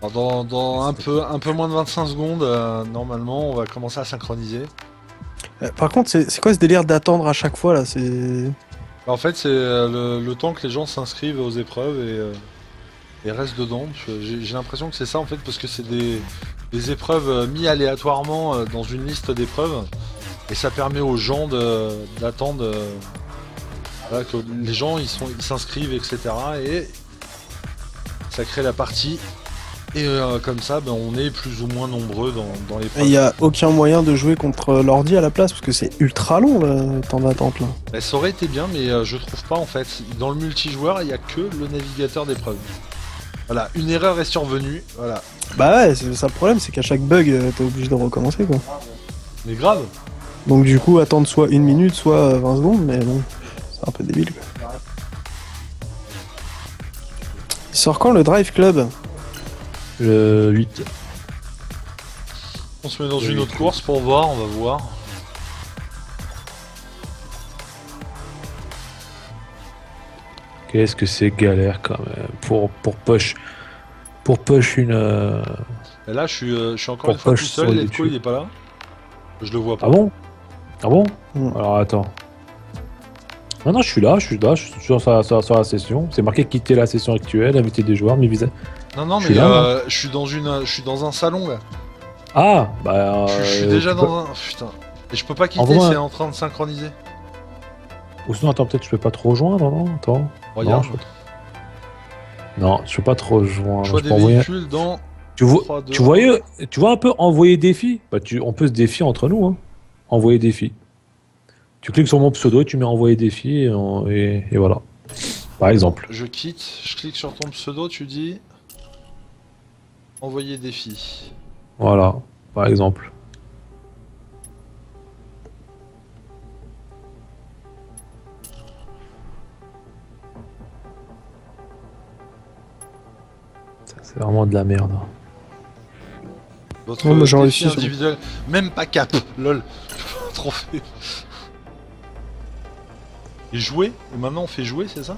Speaker 2: Alors, dans un peu moins de 25 secondes, normalement, on va commencer à synchroniser.
Speaker 3: Par contre, c'est quoi ce délire d'attendre à chaque fois là? C'est.
Speaker 2: En fait, c'est le temps que les gens s'inscrivent aux épreuves et restent dedans. J'ai l'impression que c'est ça, en fait, parce que c'est des épreuves mis aléatoirement dans une liste d'épreuves. Et ça permet aux gens d'attendre voilà, que les gens ils s'inscrivent, etc. Et ça crée la partie Et comme ça, ben, on est plus ou moins nombreux dans les
Speaker 3: Il n'y a aucun moyen de jouer contre l'ordi à la place, parce que c'est ultra long le temps d'attente là.
Speaker 2: Ben, ça aurait été bien, mais je trouve pas en fait. Dans le multijoueur, il n'y a que le navigateur d'épreuve. Voilà, une erreur est survenue, voilà.
Speaker 3: Bah ouais, c'est ça le problème, c'est qu'à chaque bug, t'es obligé de recommencer quoi.
Speaker 2: Mais grave.
Speaker 3: Donc du coup, attendre soit 1 minute, soit 20 secondes, mais bon, c'est un peu débile quoi. Il sort quand le Drive Club?
Speaker 1: Le 8.
Speaker 2: On se met dans une autre course pour voir, on va voir.
Speaker 1: Qu'est-ce que c'est galère quand même pour push. Pour push une.
Speaker 2: Et là, je suis encore
Speaker 1: Pour
Speaker 2: une fois tout
Speaker 1: push
Speaker 2: seul,
Speaker 1: sur
Speaker 2: Letco
Speaker 1: YouTube.
Speaker 2: il est pas là. Je le vois pas.
Speaker 1: Ah bon? Ah bon?
Speaker 3: Mm.
Speaker 1: Alors attends. Non, je suis là, je suis toujours sur la session. C'est marqué quitter la session actuelle, inviter des joueurs, mes visages.
Speaker 2: Non,
Speaker 1: Je
Speaker 2: mais
Speaker 1: suis là,
Speaker 2: je suis dans un salon là.
Speaker 1: Ah, bah.
Speaker 2: Je suis déjà
Speaker 1: tu peux-
Speaker 2: dans un. Putain. Et je peux pas quitter,
Speaker 1: Envoie un-
Speaker 2: c'est en train de synchroniser.
Speaker 1: Ou sinon, attends, peut-être je peux pas te rejoindre, non? Attends.
Speaker 2: Regarde.
Speaker 1: Non, je peux pas te rejoindre.
Speaker 2: Choix
Speaker 1: Je
Speaker 2: des
Speaker 1: peux envoyer-
Speaker 2: véhicules dans.
Speaker 1: Tu vois,
Speaker 2: 3, 2,
Speaker 1: tu vois un peu envoyer défi? Bah, on peut se défier entre nous, hein. Envoyer défi. Tu cliques sur mon pseudo et tu mets envoyer défi et voilà. Par exemple.
Speaker 2: Je quitte, je clique sur ton pseudo, tu dis. Envoyer défi.
Speaker 1: Voilà. Par exemple. Ça, c'est vraiment de la merde.
Speaker 2: Votre
Speaker 3: Ouais, moi, j'ai
Speaker 2: défi
Speaker 3: réussi sur-
Speaker 2: individuel. Même pas cap, lol. Trophée. Et jouer. Et maintenant on fait jouer, c'est ça?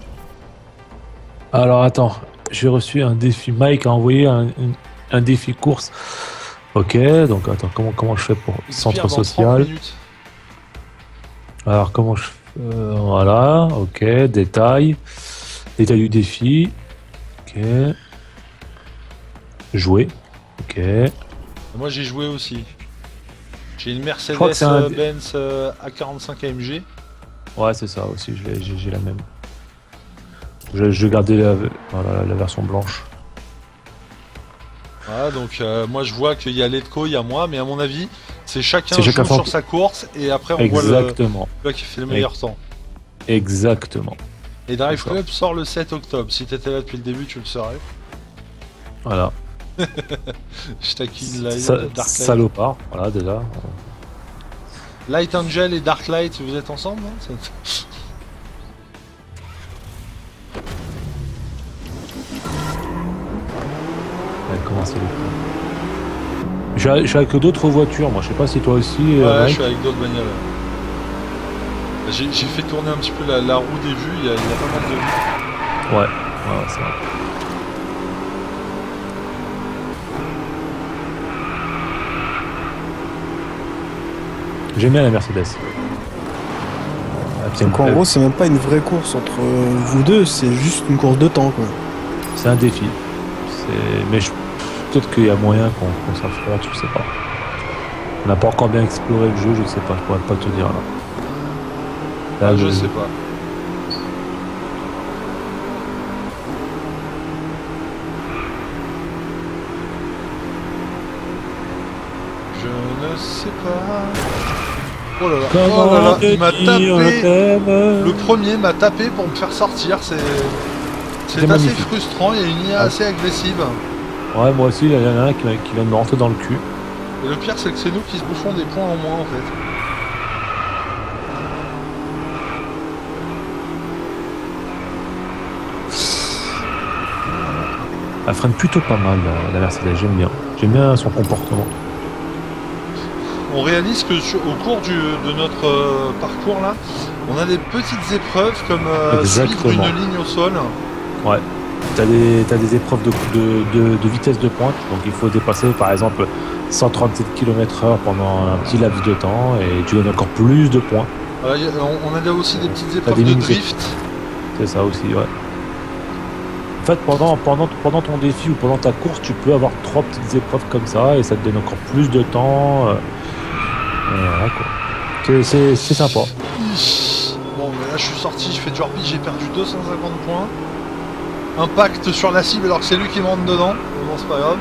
Speaker 1: Alors attends, j'ai reçu un défi. Mike a envoyé un défi course. Ok, donc attends, comment je fais pour centre
Speaker 2: Expire dans 30
Speaker 1: social?
Speaker 2: minutes.
Speaker 1: Alors comment je voilà, ok, détail du défi. Ok. Jouer. Ok.
Speaker 2: Moi j'ai joué aussi. J'ai une
Speaker 1: Je crois que c'est un-
Speaker 2: Mercedes-Benz A45 AMG.
Speaker 1: Ouais, c'est ça aussi, j'ai la même. Je gardais voilà, la version blanche.
Speaker 2: Voilà, donc moi je vois qu'il y a Letco, il y a moi, mais à mon avis, c'est chacun
Speaker 1: C'est chacun
Speaker 2: joue
Speaker 1: son-
Speaker 2: sur sa course et après on voit
Speaker 1: Exactement.
Speaker 2: le gars qui fait le meilleur temps.
Speaker 1: Exactement.
Speaker 2: Et Drive
Speaker 1: D'accord.
Speaker 2: Club sort le 7 octobre. Si t'étais là depuis le début, tu le saurais.
Speaker 1: Voilà.
Speaker 2: Je taquine Dark Light.
Speaker 1: Salopard, voilà déjà.
Speaker 2: Light Angel et Dark Light, vous êtes ensemble hein
Speaker 1: Ouais, comment c'est le coup. Je suis avec d'autres voitures, moi je sais pas si toi aussi.
Speaker 2: Ouais, je
Speaker 1: Mike.
Speaker 2: suis avec d'autres bagnoles. J'ai fait tourner un petit peu la roue des vues, il y a pas mal de vues.
Speaker 1: Ouais, c'est vrai. J'aime bien la Mercedes.
Speaker 3: Donc en gros, c'est même pas une vraie course entre vous deux, c'est juste une course de temps quoi.
Speaker 1: C'est un défi. Mais peut-être qu'il y a moyen qu'on s'affronte, je sais pas. On n'a pas encore bien exploré le jeu, je sais pas, je pourrais pas te dire là. Là,
Speaker 2: Je sais pas. Je ne sais pas. Oh là là, oh là là, il m'a tapé. Le premier m'a tapé pour me faire sortir, c'est assez
Speaker 1: magnifique.
Speaker 2: frustrant, il y a une IA assez agressive.
Speaker 1: Ouais, moi aussi, il y en a un qui vient de me rentrer dans le cul.
Speaker 2: Et le pire c'est que c'est nous qui se bouffons des points en moins en fait.
Speaker 1: Elle freine plutôt pas mal, la Mercedes, j'aime bien. J'aime bien son comportement.
Speaker 2: On réalise que au cours de notre parcours là, on a des petites épreuves comme suivre
Speaker 1: Exactement.
Speaker 2: une ligne au sol.
Speaker 1: Ouais. T'as des épreuves de vitesse de pointe, donc il faut dépasser par exemple 137 km/h pendant un petit laps de temps et tu gagnes encore plus de points.
Speaker 2: Voilà, on a aussi des petites
Speaker 1: des
Speaker 2: épreuves de
Speaker 1: lignes
Speaker 2: drift.
Speaker 1: C'est ça aussi, ouais. En fait, pendant ton défi ou pendant ta course, tu peux avoir 3 petites épreuves comme ça et ça te donne encore plus de temps. Voilà, quoi. C'est sympa.
Speaker 2: Bon, mais là je suis sorti, je fais du hors-piste, j'ai perdu 250 points. impact sur la cible alors que c'est lui qui me rentre dedans. Mais bon, c'est pas grave.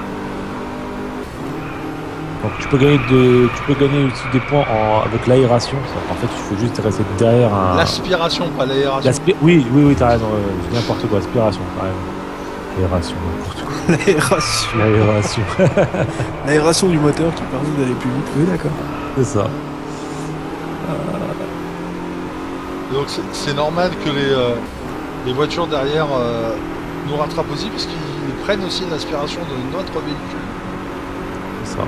Speaker 1: Donc tu peux gagner aussi des points avec l'aération. En fait, il faut juste rester derrière un.
Speaker 2: L'aspiration, pas l'aération.
Speaker 1: Oui, t'as raison. C'est n'importe quoi, aspiration, quand même. L'aération, n'importe quoi.
Speaker 3: L'aération.
Speaker 1: L'aération.
Speaker 3: L'aération du moteur qui permet d'aller plus vite. Oui, d'accord.
Speaker 1: C'est ça.
Speaker 2: Donc c'est normal que les voitures derrière nous rattrapent aussi parce qu'ils prennent aussi l'aspiration de notre véhicule.
Speaker 1: C'est ça.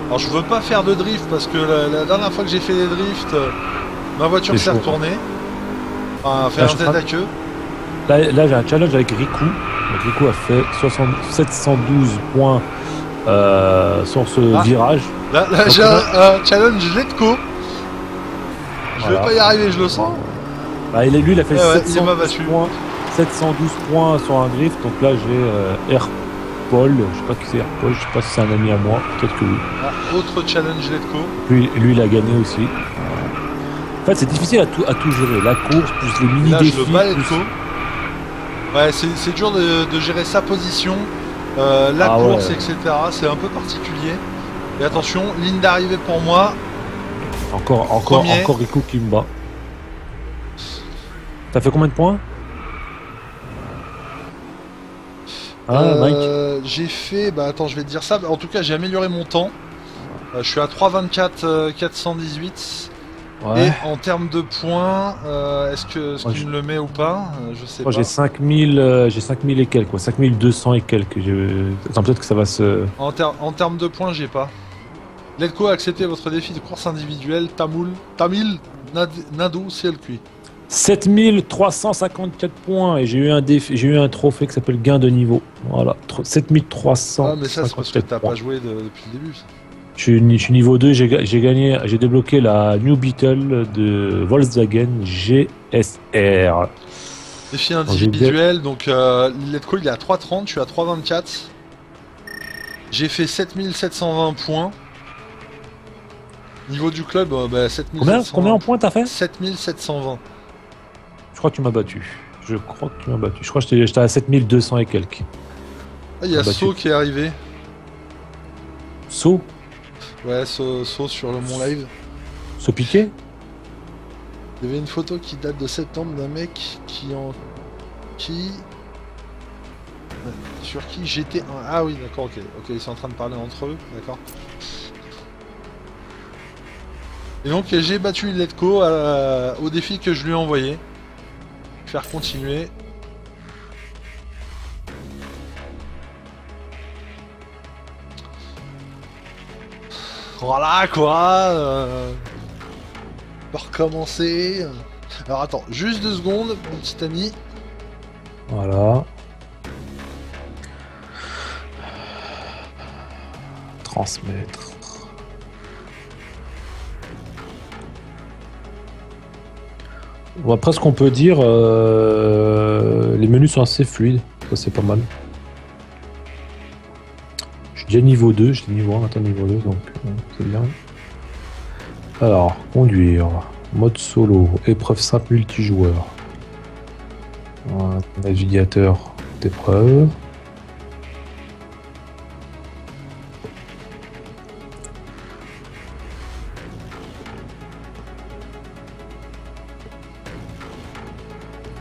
Speaker 2: Alors je veux pas faire de drift parce que la dernière fois que j'ai fait des drifts, ma voiture s'est retournée. Enfin, fait un tête à queue.
Speaker 1: Là j'ai un challenge avec Riku. Donc Riku a fait 712 points sur ce virage.
Speaker 2: Là j'ai un challenge Letco. Je vais pas y arriver, je le sens.
Speaker 1: Bah, lui il a fait 712 points sur un drift. Donc là j'ai Paul, je sais pas qui c'est Paul, je sais pas si c'est un ami à moi, peut-être que oui.
Speaker 2: Autre challenge Letco.
Speaker 1: Lui il a gagné aussi. En fait c'est difficile à tout gérer, la course plus les mini-défis.
Speaker 2: Là je le bats Letco. Ouais c'est dur de gérer sa position, la course, ouais. Etc. C'est un peu particulier. Et attention, ligne d'arrivée pour moi.
Speaker 1: Encore Riku qui me bat. T'as fait combien de points? Mike.
Speaker 2: J'ai fait, attends, je vais te dire ça. En tout cas, j'ai amélioré mon temps. Je suis à 3,24 418. Ouais. Et en termes de points, est-ce qu'il me le met ou pas? Je sais pas.
Speaker 1: J'ai 5000 et quelques, quoi. 5200 et quelques. Attends, peut-être que ça va se.
Speaker 2: En termes de points, j'ai pas. Letco a accepté votre défi de course individuelle. Tamil Nado CLQ.
Speaker 1: 7354 points et j'ai eu un trophée qui s'appelle gain de niveau. Voilà, 7300.
Speaker 2: Ah mais ça c'est parce que t'as pas joué depuis le début. Ça.
Speaker 1: Je suis niveau 2, j'ai débloqué la New Beetle de Volkswagen GSR.
Speaker 2: Défi individuel, donc Letco il est à 3,30, je suis à 3,24. J'ai fait 7720 points. Niveau du club, 7720.
Speaker 1: Combien en points t'as fait?
Speaker 2: 7720.
Speaker 1: Je crois que tu m'as battu. Je crois que j'étais à 7200 et quelques.
Speaker 2: Ah, il y a So qui est arrivé.
Speaker 1: So?
Speaker 2: Ouais, So sur mon live.
Speaker 1: So piqué?
Speaker 2: Il y avait une photo qui date de septembre d'un mec sur qui j'étais. Ah oui, d'accord, ok, ils sont en train de parler entre eux, d'accord. Et donc j'ai battu Letco au défi que je lui ai envoyé. Faire continuer. Voilà quoi. On va recommencer. Alors attends, juste 2 secondes, mon petit ami.
Speaker 1: Voilà. Transmettre. Bon, après, ce qu'on peut dire, les menus sont assez fluides, ça c'est pas mal. Je suis déjà niveau 2, j'étais niveau 1, maintenant niveau 2, donc c'est bien. Alors, conduire, mode solo, épreuve simple multijoueur. Navigateur d'épreuve.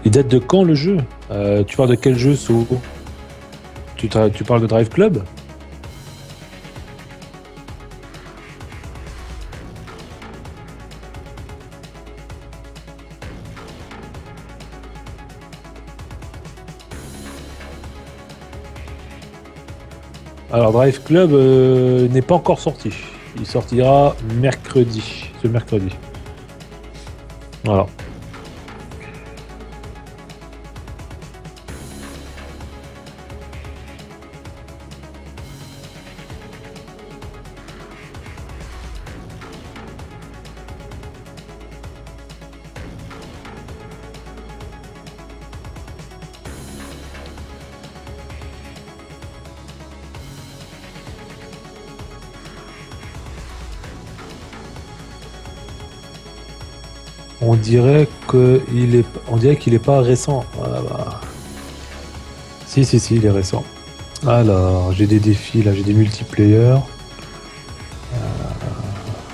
Speaker 1: Il date de quand le jeu? Tu parles de quel jeu, So? Tu parles de Drive Club? Alors Drive Club n'est pas encore sorti. Il sortira ce mercredi. Voilà. On dirait qu'il est pas récent. Ah, bah. Si, il est récent. Alors, j'ai des défis, là, j'ai des multiplayer.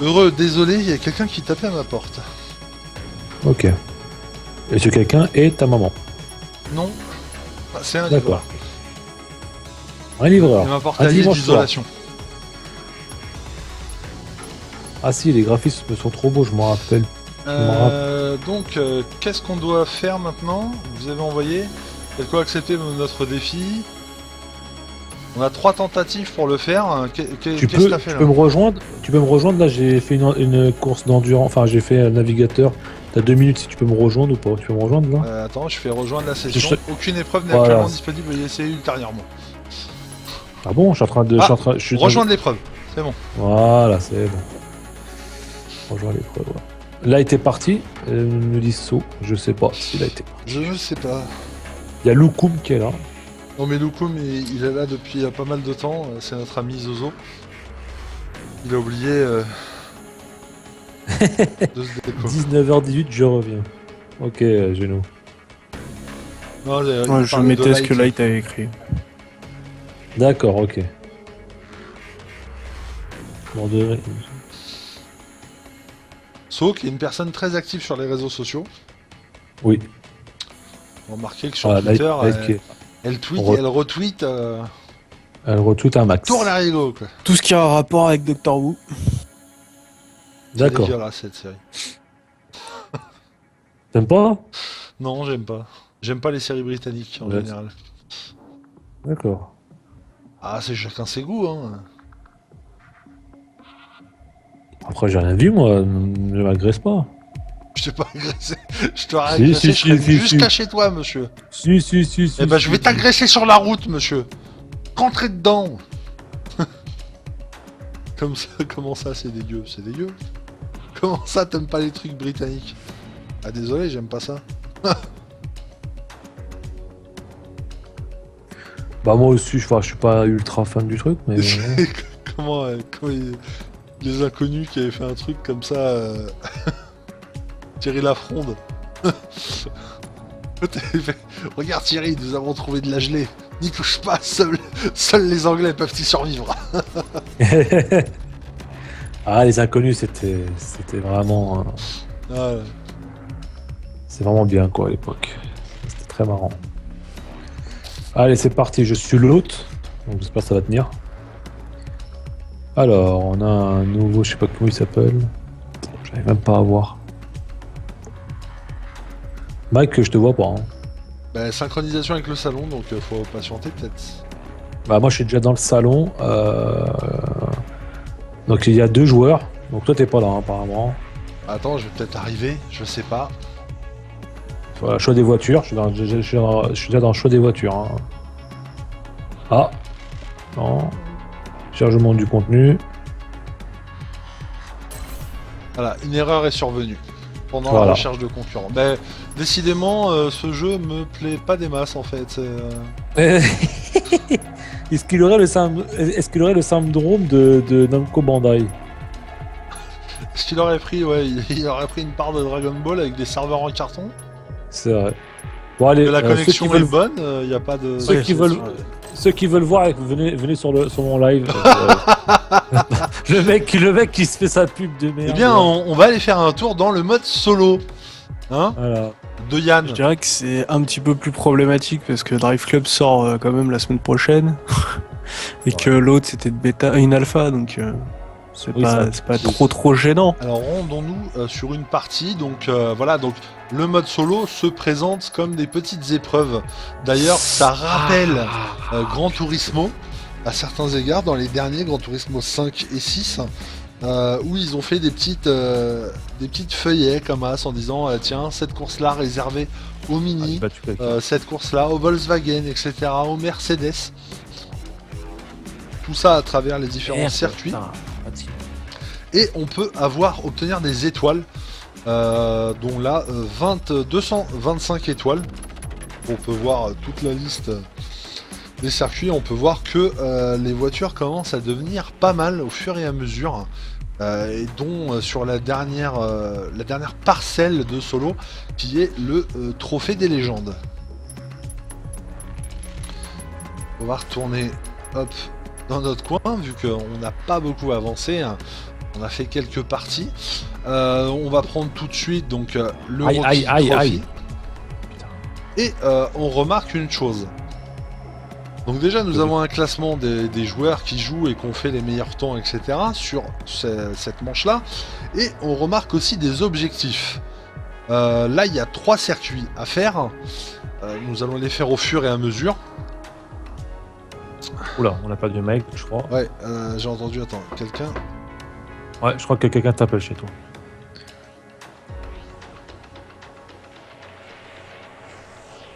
Speaker 2: Heureux, désolé, il y a quelqu'un qui tapait à ma porte.
Speaker 1: Ok. Et ce quelqu'un est ta maman.
Speaker 2: Non, ah, c'est un
Speaker 1: D'accord.
Speaker 2: livreur.
Speaker 1: Un livreur.
Speaker 2: Il m'a apporté
Speaker 1: Un
Speaker 2: un lit
Speaker 1: dimanche soir.
Speaker 2: d'isolation.
Speaker 1: Ah si, les graphismes sont trop beaux, je m'en rappelle.
Speaker 2: Donc, qu'est-ce qu'on doit faire maintenant? Vous avez envoyé. Faites quoi accepter notre défi? On a 3 tentatives pour le faire. Qu'est-ce que t'as fait là?
Speaker 1: Tu peux me rejoindre, là j'ai fait une course d'endurance, enfin j'ai fait un navigateur. T'as 2 minutes si tu peux me rejoindre ou pas? Tu peux me rejoindre là?
Speaker 2: Attends, je fais rejoindre la session.
Speaker 1: Je-
Speaker 2: Aucune épreuve n'est
Speaker 1: Voilà.
Speaker 2: actuellement disponible, veuillez essayer ultérieurement.
Speaker 1: Ah bon, je suis en train de...
Speaker 2: Rejoindre l'épreuve, c'est bon.
Speaker 1: Voilà, c'est bon. Rejoins l'épreuve, voilà. Là, il était parti, me dit saut, je sais pas s'il a été.
Speaker 2: Je ne sais pas.
Speaker 1: Il y a Loukoum qui est là.
Speaker 2: Non mais Loukoum, il est là depuis pas mal de temps, c'est notre ami Zozo. Il a oublié de se déco.
Speaker 1: 19h18, je reviens. Ok, Geno.
Speaker 2: Non, il
Speaker 3: Ouais, je
Speaker 2: parlait de
Speaker 3: mettais ce
Speaker 2: Light.
Speaker 3: que Light avait écrit.
Speaker 1: D'accord, ok.
Speaker 2: So, qui est une personne très active sur les réseaux sociaux.
Speaker 1: Oui.
Speaker 2: Remarquez que sur
Speaker 1: Ah,
Speaker 2: Twitter,
Speaker 1: Light qui est-
Speaker 2: elle tweet
Speaker 1: Re-
Speaker 2: et elle retweet
Speaker 1: Elle retweet un max.
Speaker 2: tour l'arigot quoi.
Speaker 3: Tout ce qui a un rapport avec Doctor Who.
Speaker 2: C'est
Speaker 1: D'accord.
Speaker 2: dégueulasse cette série.
Speaker 1: T'aimes pas?
Speaker 2: Non, j'aime pas. J'aime pas les séries britanniques en
Speaker 1: Ouais.
Speaker 2: général.
Speaker 1: D'accord.
Speaker 2: Ah, c'est chacun ses goûts, hein.
Speaker 1: Après, j'ai rien vu, moi. Ne m'agresse pas.
Speaker 2: Je t'ai pas agressé. Je t'aurais
Speaker 1: Si,
Speaker 2: agressé,
Speaker 1: si,
Speaker 2: je serais
Speaker 1: si,
Speaker 2: venu
Speaker 1: si,
Speaker 2: jusqu'à
Speaker 1: si.
Speaker 2: chez toi, monsieur.
Speaker 1: Si.
Speaker 2: Eh ben, je vais t'agresser sur la route, monsieur. Rentrez dedans. Comme ça, comment ça, c'est dégueu? C'est dégueu. Comment ça, t'aimes pas les trucs britanniques? Ah, désolé, j'aime pas ça.
Speaker 1: Bah, moi aussi, je suis pas ultra fan du truc, mais.
Speaker 2: comment les inconnus qui avaient fait un truc comme ça, Thierry Lafronde. Regarde Thierry, nous avons trouvé de la gelée. N'y touche pas, seuls les Anglais peuvent y survivre.
Speaker 1: Ah, les inconnus, c'était vraiment.
Speaker 2: Ah,
Speaker 1: C'est vraiment bien, quoi, à l'époque. C'était très marrant. Allez, c'est parti, je suis l'hôte. Donc, j'espère que ça va tenir. Alors, on a un nouveau, je sais pas comment il s'appelle. J'arrive même pas à voir. Mike, je te vois pas. Hein.
Speaker 2: bah, synchronisation avec le salon, donc faut patienter peut-être.
Speaker 1: Bah, moi, je suis déjà dans le salon. Donc, il y a 2 joueurs. Donc, toi, t'es pas là, hein, apparemment.
Speaker 2: Attends, je vais peut-être arriver, je sais pas.
Speaker 1: Voilà, choix des voitures. Je suis déjà dans le choix des voitures. Hein. Ah. Non. Chargement du contenu.
Speaker 2: Voilà, une erreur est survenue pendant
Speaker 1: Voilà.
Speaker 2: la recherche de concurrents. Mais décidément, ce jeu me plaît pas des masses en fait.
Speaker 1: Est-ce qu'il aurait le syndrome de Namco Bandai?
Speaker 2: Est-ce qu'il aurait pris, il aurait pris une part de Dragon Ball avec des serveurs en carton?
Speaker 1: C'est vrai. Bon, allez,
Speaker 2: Que la
Speaker 1: ceux
Speaker 2: connexion
Speaker 1: qui veulent,
Speaker 2: est bonne, il n'y a pas de.
Speaker 1: Ceux qui veulent voir, venez sur mon live. le mec qui se fait sa pub de merde.
Speaker 2: Eh bien, on va aller faire un tour dans le mode solo. Hein?
Speaker 1: Voilà.
Speaker 2: De Yann.
Speaker 3: Je dirais que c'est un petit peu plus problématique parce que Drive Club sort quand même la semaine prochaine. Et que l'autre c'était une alpha, donc c'est
Speaker 1: Oui,
Speaker 3: pas trop gênant.
Speaker 2: Alors rendons-nous sur une partie, donc voilà, donc le mode solo se présente comme des petites épreuves. D'ailleurs, ça rappelle Gran Turismo à certains égards, dans les derniers Gran Turismo 5 et 6, où ils ont fait des petites feuillets comme as en disant tiens, cette course-là réservée au Mini, cette course-là au Volkswagen, etc., au Mercedes. Tout ça à travers les différents circuits. Et on peut obtenir des étoiles, dont là 225 étoiles. On peut voir toute la liste des circuits. On peut voir que les voitures commencent à devenir pas mal au fur et à mesure. et dont sur la dernière parcelle de solo, qui est le trophée des légendes. On va retourner hop, dans notre coin, vu qu'on n'a pas beaucoup avancé, hein. On a fait quelques parties. On va prendre tout de suite donc le Rocky Trophy. Et on remarque une chose. Donc déjà, nous avons un classement des joueurs qui jouent et qui ont fait les meilleurs temps, etc. sur cette manche-là. Et on remarque aussi des objectifs. Là, il y a 3 circuits à faire. Nous allons les faire au fur et à mesure.
Speaker 1: Oula, on a perdu le mec, je crois.
Speaker 2: Ouais, j'ai entendu, attends, quelqu'un...
Speaker 1: Ouais, je crois que quelqu'un t'appelle chez toi.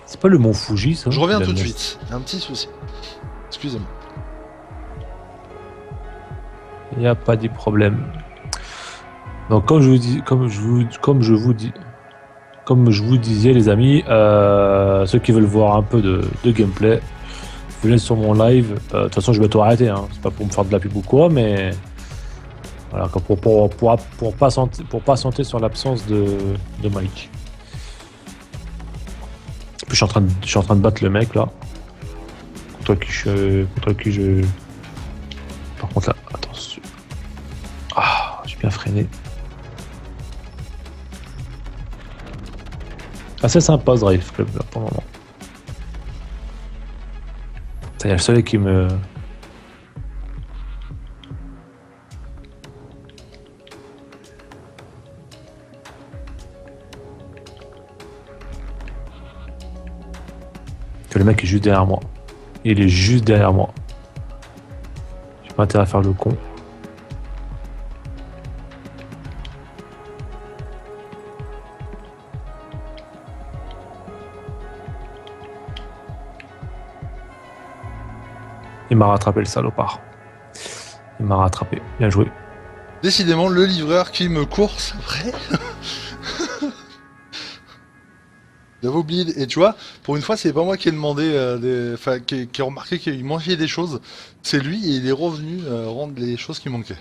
Speaker 1: C'est pas le mont Fuji, ça?
Speaker 2: Je reviens tout de suite. Un petit souci. Excusez-moi.
Speaker 1: Il n'y a pas de problème. Donc comme je vous disais les amis, ceux qui veulent voir un peu de gameplay, venez sur mon live. De toute façon je vais tout arrêter, hein. C'est pas pour me faire de la pub ou quoi, mais voilà, pour patienter sur l'absence de Mike. Je suis en train de battre le mec là. Contre qui je. Par contre là, attention. Ah, j'ai bien freiné. Assez sympa ce Drive Club là pour le moment. Il y a le soleil qui me. Que le mec est juste derrière moi. Il est juste derrière moi. J'ai pas intérêt à faire le con. Il m'a rattrapé le salopard. Il m'a rattrapé. Bien joué.
Speaker 2: Décidément, le livreur qui me court, c'est vrai. J'avais oublié, et tu vois, pour une fois, c'est pas moi qui ai demandé, qui ai remarqué qu'il manquait des choses. C'est lui, et il est revenu rendre les choses qui manquaient.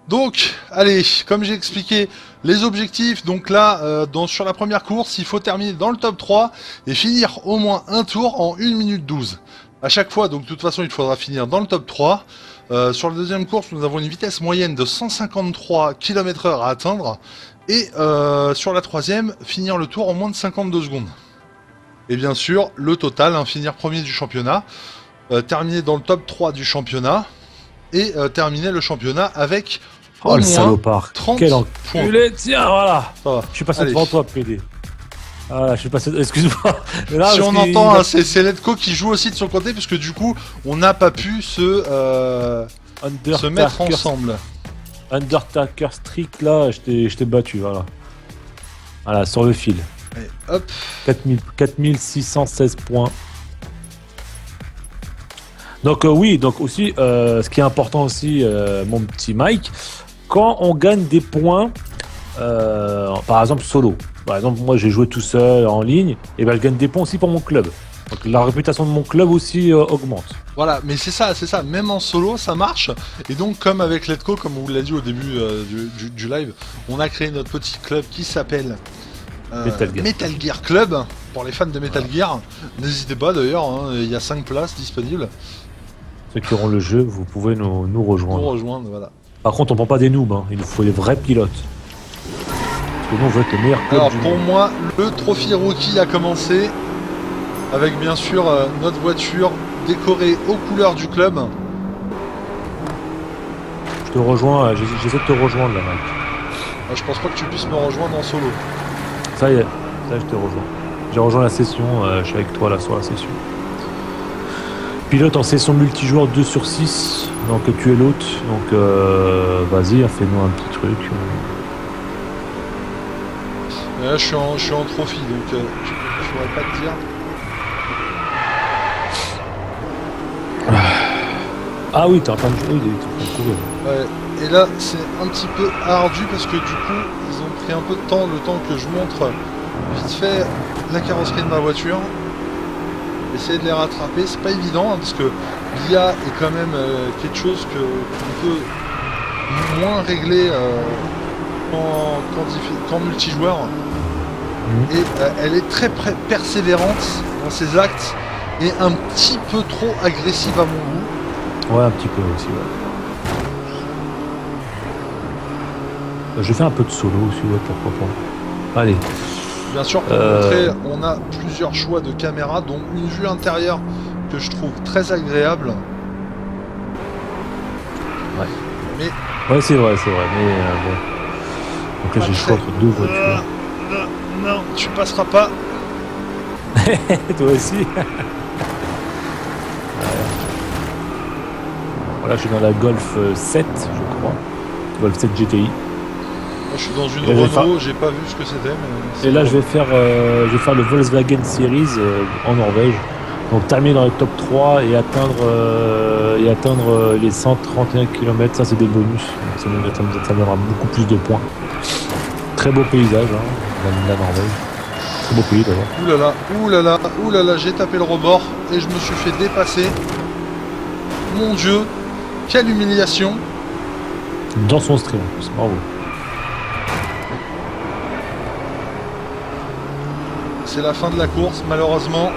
Speaker 2: Donc, allez, comme j'ai expliqué, les objectifs, donc là, sur la première course, il faut terminer dans le top 3 et finir au moins un tour en 1 minute 12. À chaque fois, donc de toute façon, il faudra finir dans le top 3. Sur la deuxième course, nous avons une vitesse moyenne de 153 km/h à atteindre. Et sur la troisième, finir le tour en moins de 52 secondes. Et bien sûr, le total, hein, finir premier du championnat, terminer dans le top 3 du championnat, et terminer le championnat avec au moins
Speaker 1: salopard.
Speaker 2: 30
Speaker 1: Quel
Speaker 2: points.
Speaker 1: enculé, tiens, voilà.
Speaker 2: Ça va.
Speaker 1: Je suis passé
Speaker 2: Allez.
Speaker 1: devant toi, PD. Voilà, je suis passé... Excuse-moi. Là,
Speaker 2: Si
Speaker 1: parce
Speaker 2: on
Speaker 1: qu'il-
Speaker 2: entend, hein, c'est Letco qui joue aussi de son côté, parce que du coup, on n'a pas pu se mettre ensemble.
Speaker 1: Undertaker strict, là, je t'ai battu, voilà. Voilà, sur le fil.
Speaker 2: Allez, hop.
Speaker 1: 4616 points. Donc oui, donc aussi, ce qui est important aussi, mon petit Mike, quand on gagne des points, par exemple solo, par exemple moi j'ai joué tout seul en ligne, et ben je gagne des points aussi pour mon club. Donc la réputation de mon club aussi augmente.
Speaker 2: Voilà, mais c'est ça, même en solo ça marche. Et donc comme avec Letco, comme on vous l'a dit au début du live, on a créé notre petit club qui s'appelle Metal Gear Club, pour les fans de Metal Gear. N'hésitez pas d'ailleurs, hein, il y a 5 places disponibles.
Speaker 1: Ceux qui auront le jeu, vous pouvez nous rejoindre.
Speaker 2: Nous rejoindre, voilà.
Speaker 1: Par contre, on prend pas des noobs, hein. Il nous faut des vrais pilotes. Parce que nous, on veut être le meilleur club
Speaker 2: Alors
Speaker 1: du
Speaker 2: pour
Speaker 1: monde.
Speaker 2: moi, le Trophy Rocky a commencé avec bien sûr notre voiture décorée aux couleurs du club.
Speaker 1: Je te rejoins, j'essaie de te rejoindre là, Mike.
Speaker 2: Je pense pas que tu puisses me rejoindre en solo.
Speaker 1: Ça y est, ça je te rejoins. J'ai rejoint la session, je suis avec toi là sur la session. Pilote en session multijoueur 2 sur 6, donc tu es l'hôte, donc vas-y, fais-nous un petit truc.
Speaker 2: Et là je suis en trophy, donc je pourrais pas te dire.
Speaker 1: Ah oui, t'es en train de jouer, t'es en train de courir.
Speaker 2: Ouais, et là c'est un petit peu ardu parce que du coup ils ont pris un peu de temps, le temps que je montre vite fait la carrosserie de ma voiture. Essayer de les rattraper, c'est pas évident hein, parce que l'IA est quand même quelque chose qu'on peut moins réglée qu'en multijoueur. Et elle est très persévérante dans ses actes et un petit peu trop agressive à mon goût.
Speaker 1: Ouais, un petit peu aussi, ouais. Je fais un peu de solo aussi, ouais, pourquoi pas. Allez.
Speaker 2: Bien sûr, pour montrer, on a plusieurs choix de caméra, dont une vue intérieure que je trouve très agréable.
Speaker 1: Ouais.
Speaker 2: Mais...
Speaker 1: Ouais, c'est vrai, mais bon. Donc là, j'ai le choix entre deux voitures.
Speaker 2: Non, tu passeras pas.
Speaker 1: Toi aussi. Ouais. Voilà, je suis dans la Golf 7, je crois. Golf 7 GTI.
Speaker 2: Moi, je suis dans une
Speaker 1: Et
Speaker 2: Renault, j'ai pas vu ce que c'était.
Speaker 1: Et là, je vais faire le Volkswagen Series en Norvège. Donc terminer dans le top 3 et atteindre les 131 km, ça c'est des bonus. Ça me donnera beaucoup plus de points. Très beau paysage, hein, la Norvège. Très beau pays d'ailleurs.
Speaker 2: Oulala, j'ai tapé le rebord et je me suis fait dépasser. Mon Dieu, quelle humiliation.
Speaker 1: Dans son stream en plus, bravo.
Speaker 2: C'est la fin de la course, malheureusement.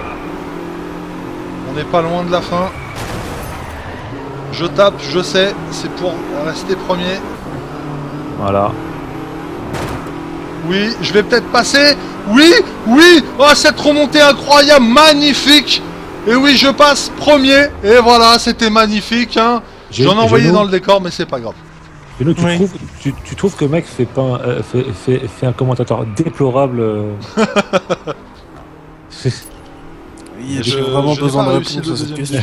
Speaker 2: On n'est pas loin de la fin. Je tape, je sais, c'est pour rester premier.
Speaker 1: Voilà.
Speaker 2: Oui, je vais peut-être passer. Oui. Oh, cette remontée incroyable, magnifique. Et oui, je passe premier. Et voilà, c'était magnifique. Hein. J'en ai envoyé dans le décor, mais c'est pas grave.
Speaker 1: Géno, tu trouves que le mec fait un commentateur déplorable
Speaker 3: J'ai vraiment besoin de réponse à cette question.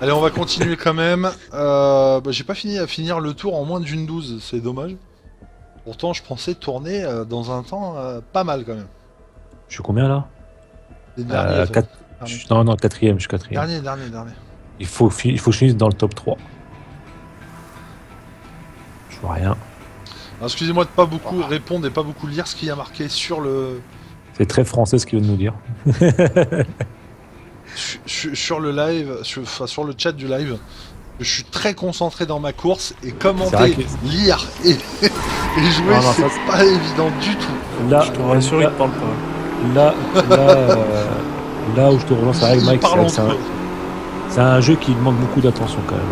Speaker 2: Allez, on va continuer quand même. J'ai pas fini à finir le tour en moins d'une 12, c'est dommage. Pourtant, je pensais tourner dans un temps pas mal quand même.
Speaker 1: Je suis combien là?
Speaker 2: Dernier,
Speaker 1: Non, quatrième, je suis quatrième.
Speaker 2: Dernier.
Speaker 1: Il faut que je finisse dans le top 3. Je vois rien.
Speaker 2: Excusez-moi de pas beaucoup répondre et pas beaucoup lire ce qu'il y a marqué sur le...
Speaker 1: C'est très français ce qu'il vient de nous dire.
Speaker 2: sur le live, sur le chat du live. Je suis très concentré dans ma course et commenter, lire et jouer, c'est pas évident du tout.
Speaker 1: Là,
Speaker 3: je te rassure, il ne parle pas.
Speaker 1: Là où je te rejoins, c'est vrai, Mike, c'est un jeu qui demande beaucoup d'attention quand même.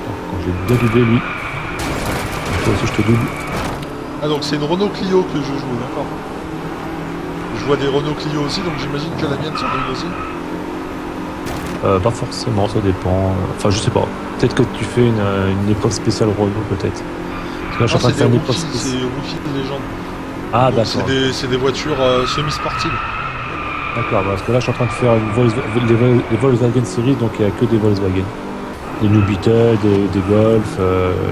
Speaker 1: Quand j'ai bien doublé lui, toi aussi je te double.
Speaker 2: Ah donc c'est une Renault Clio que je joue, d'accord. Je vois des Renault Clio aussi, donc j'imagine que la mienne s'en double aussi.
Speaker 1: Pas forcément, ça dépend. Enfin, je sais pas. Peut-être que tu fais une époque spéciale Renault, peut-être. Parce que là, je suis en train de faire une époque spéciale.
Speaker 2: C'est Rookie de légende.
Speaker 1: Ah, d'accord.
Speaker 2: C'est des voitures semi-sportives.
Speaker 1: D'accord, parce que là, je suis en train de faire les Volkswagen Series, donc il n'y a que des Volkswagen. Des New Beetle, des Golf,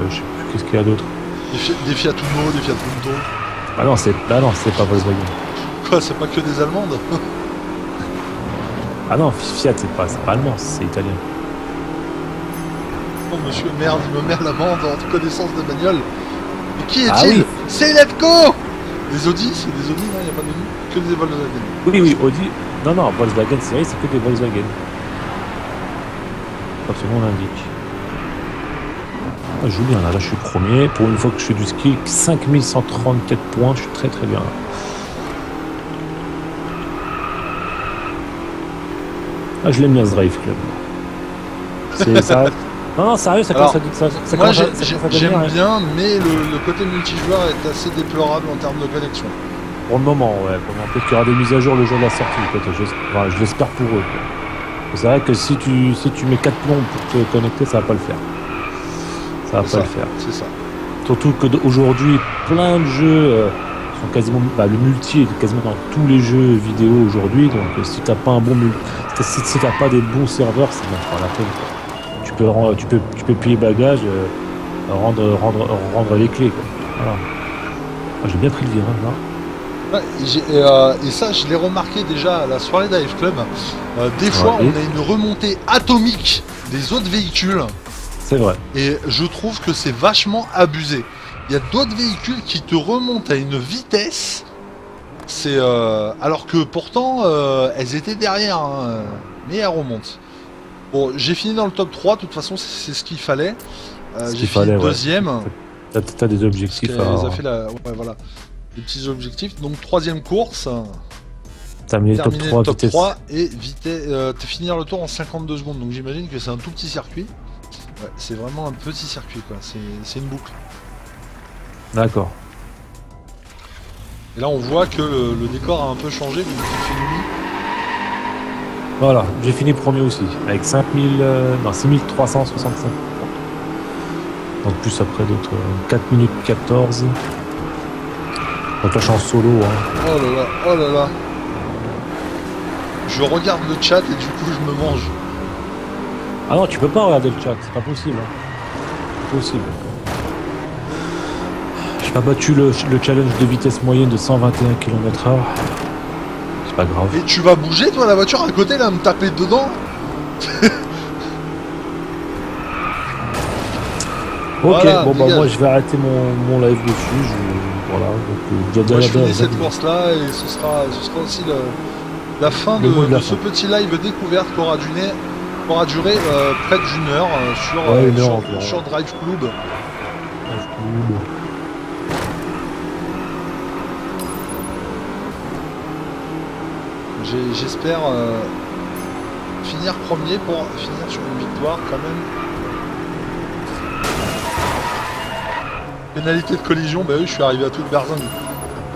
Speaker 1: je sais plus qu'est-ce qu'il y a d'autre.
Speaker 2: Des Fiat Uno, des Fiat Punto.
Speaker 1: Ah non, c'est pas Volkswagen.
Speaker 2: Quoi, c'est pas que des Allemandes?
Speaker 1: Ah non, Fiat, c'est pas allemand, c'est italien.
Speaker 2: Oh monsieur, merde, il me met à l'amende en connaissance de bagnole. Mais qui est-il?
Speaker 1: Ah oui.
Speaker 2: C'est Letco. Des Audi? C'est des Audi, non, il n'y a pas d'Audi? Que des Volkswagen.
Speaker 1: Oui, Audi. Non, Volkswagen Series, c'est que des Volkswagen. Comme ce nom l'indique. Je joue bien là, je suis premier. Pour une fois que je fais du ski, 5134 points, je suis très très bien. Ah, je l'aime bien ce Drive Club. C'est ça. Non, sérieux, ça commence à
Speaker 2: moi j'aime bien, mais le côté multijoueur est assez déplorable en termes de connexion.
Speaker 1: Pour le moment, ouais. Peut-être qu'il y aura des mises à jour le jour de la sortie, peut-être. Je l'espère pour eux. C'est vrai que si tu mets 4 plombs pour te connecter, ça va pas le faire. Ça va pas le faire.
Speaker 2: C'est ça.
Speaker 1: Surtout qu'aujourd'hui, plein de jeux sont quasiment... le multi est quasiment dans tous les jeux vidéo aujourd'hui. Donc si t'as pas un bon si t'as pas des bons serveurs, c'est même pas la peine. Tu peux plier bagage, rendre les clés. Quoi. Voilà. J'ai bien pris le virage là.
Speaker 2: Ouais, et ça, je l'ai remarqué déjà à la soirée d'AF Club. Des fois, on a une remontée atomique des autres véhicules.
Speaker 1: C'est vrai.
Speaker 2: Et je trouve que c'est vachement abusé. Il y a d'autres véhicules qui te remontent à une vitesse. C'est alors que pourtant, elles étaient derrière. Hein, mais elles remontent. Bon, j'ai fini dans le top 3. De toute façon, c'est ce qu'il fallait. J'ai fini
Speaker 1: fallait,
Speaker 2: deuxième.
Speaker 1: Ouais. T'as des objectifs
Speaker 2: Ils ont fait ouais, voilà. Des petits objectifs. Donc troisième course.
Speaker 1: T'as mis le top 3
Speaker 2: top
Speaker 1: vitesse.
Speaker 2: 3 et finir le tour en 52 secondes. Donc j'imagine que c'est un tout petit circuit. Ouais, c'est vraiment un petit circuit quoi. C'est une boucle.
Speaker 1: D'accord.
Speaker 2: Et là on voit que le décor a un peu changé. Donc il fait nuit.
Speaker 1: Voilà, j'ai fini premier aussi, avec 6365. Donc plus après d'autres 4 minutes 14. Donc là je suis en solo. Hein.
Speaker 2: Oh là là, oh là là. Je regarde le chat et du coup je me mange.
Speaker 1: Ah non, tu peux pas regarder le chat, c'est pas possible. Hein. C'est possible. J'ai pas battu le challenge de vitesse moyenne de 121 km/h. C'est pas grave.
Speaker 2: Et tu vas bouger toi la voiture à côté là, me taper dedans.
Speaker 1: Ok,
Speaker 2: voilà,
Speaker 1: bon
Speaker 2: dégage.
Speaker 1: bah moi je vais arrêter mon live dessus. Voilà, donc
Speaker 2: Moi je finis cette course là et ce sera aussi la fin de ce petit live découverte qui aura duré près d'une heure sur Drive Club. J'espère finir premier pour finir sur une victoire quand même. Pénalité de collision, bah oui je suis arrivé à toute berzingue.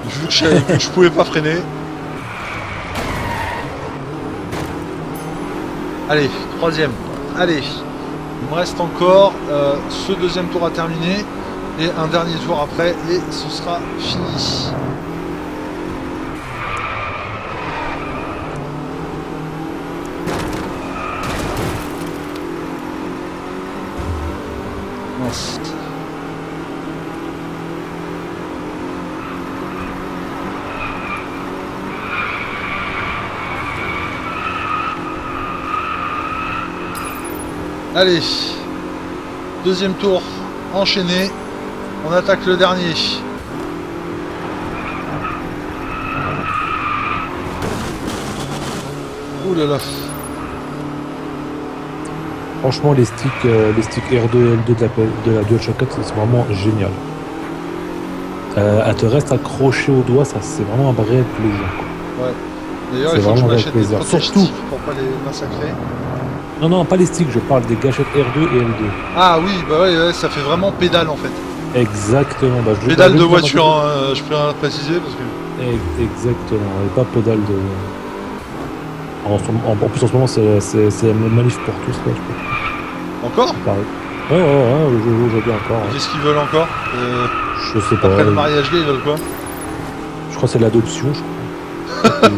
Speaker 2: Vu que je pouvais pas freiner. Allez, troisième. Allez, il me reste encore ce deuxième tour à terminer et un dernier tour après et ce sera fini. Mince. Allez, deuxième tour enchaîné, on attaque le dernier. Ouh là là.
Speaker 1: Franchement les sticks R2 et L2 de la DualShock 4 c'est vraiment génial. Elle te reste accrochée au doigt, ça c'est vraiment un vrai plaisir. Quoi.
Speaker 2: Ouais. D'ailleurs il faut que je m'achète des protège-sticks pour pas les massacrer.
Speaker 1: Non, pas les sticks, je parle des gâchettes R2 et L2.
Speaker 2: Ah oui, bah ouais, ça fait vraiment pédale en fait.
Speaker 1: Exactement. Bah,
Speaker 2: pédale de voiture, hein, je préfère préciser parce que...
Speaker 1: Exactement, et pas pédale de... En plus en ce moment c'est la manif pour tous là, je crois.
Speaker 2: Encore?
Speaker 1: Ouais, aujourd'hui encore.
Speaker 2: Qu'est-ce qu'ils veulent encore
Speaker 1: je sais pas.
Speaker 2: Après le mariage gay, ils veulent quoi?
Speaker 1: Je crois que c'est l'adoption, je crois.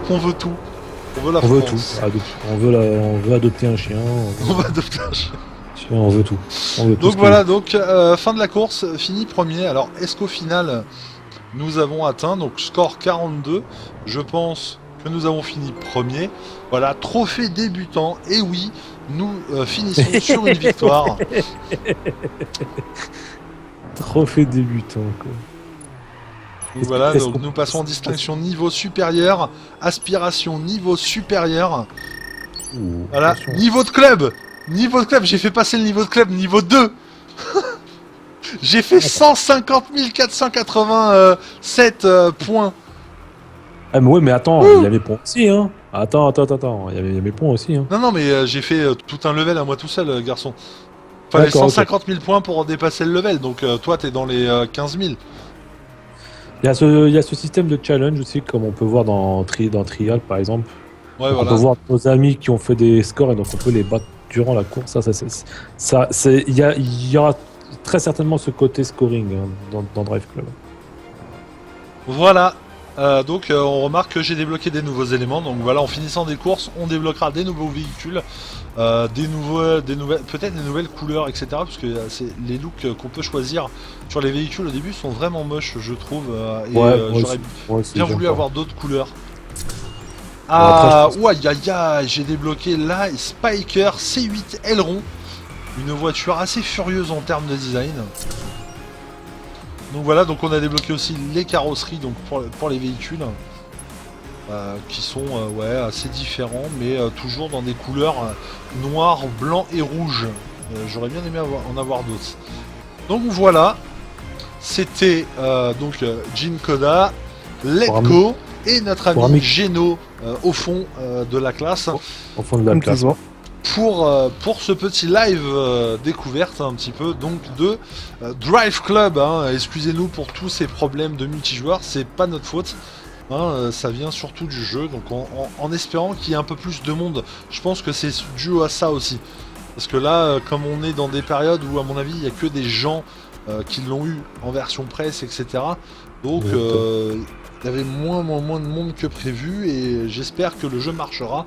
Speaker 2: On veut tout. On veut la
Speaker 1: France.
Speaker 2: Tout.
Speaker 1: On veut adopter un chien.
Speaker 2: On va adopter un chien.
Speaker 1: On veut tout.
Speaker 2: Donc voilà, fin de la course, fini premier. Alors est-ce qu'au final nous avons atteint donc score 42? Je pense que nous avons fini premier. Voilà, trophée débutant. Et oui, nous finissons sur une victoire.
Speaker 1: Trophée débutant quoi.
Speaker 2: Donc voilà, donc nous passons en distinction niveau supérieur, aspiration niveau supérieur. Voilà, niveau de club, j'ai fait passer le niveau de club niveau 2. J'ai fait 150 487 points.
Speaker 1: Ah mais ouais, mais attends, il y a mes points aussi, hein. Attends, il y a mes points aussi, hein.
Speaker 2: Non, mais j'ai fait tout un level à moi tout seul, garçon. Fallait 150 000 points pour dépasser le level, donc toi t'es dans les 15 000.
Speaker 1: Il y a ce système de challenge aussi, comme on peut voir dans Trial par exemple.
Speaker 2: Ouais,
Speaker 1: voilà. On peut voir nos amis qui ont fait des scores et donc on peut les battre durant la course. Il y aura très certainement ce côté scoring hein, dans Drive Club.
Speaker 2: Voilà. Donc on remarque que j'ai débloqué des nouveaux éléments. Donc voilà, en finissant des courses, on débloquera des nouveaux véhicules, peut-être des nouvelles couleurs, etc. Parce que les looks qu'on peut choisir sur les véhicules au début sont vraiment moches, je trouve. J'aurais bien voulu avoir d'autres couleurs. Ah, ouais, j'ai débloqué la Spiker C8 Aileron, une voiture assez furieuse en termes de design. Donc voilà, donc on a débloqué aussi les carrosseries donc pour les véhicules qui sont assez différents mais toujours dans des couleurs noir, blanc et rouge. J'aurais bien aimé en avoir d'autres. Donc voilà, c'était donc Jin Koda, Let's Go et notre ami Geno au fond de la classe.
Speaker 1: Au fond de la classe.
Speaker 2: Pour ce petit live découverte un petit peu donc de Drive Club. Hein. Excusez-nous pour tous ces problèmes de multijoueurs, c'est pas notre faute. Hein, ça vient surtout du jeu, donc en espérant qu'il y ait un peu plus de monde. Je pense que c'est dû à ça aussi. Parce que là, comme on est dans des périodes où à mon avis il n'y a que des gens qui l'ont eu en version presse, etc. Donc il y avait moins de monde que prévu et j'espère que le jeu marchera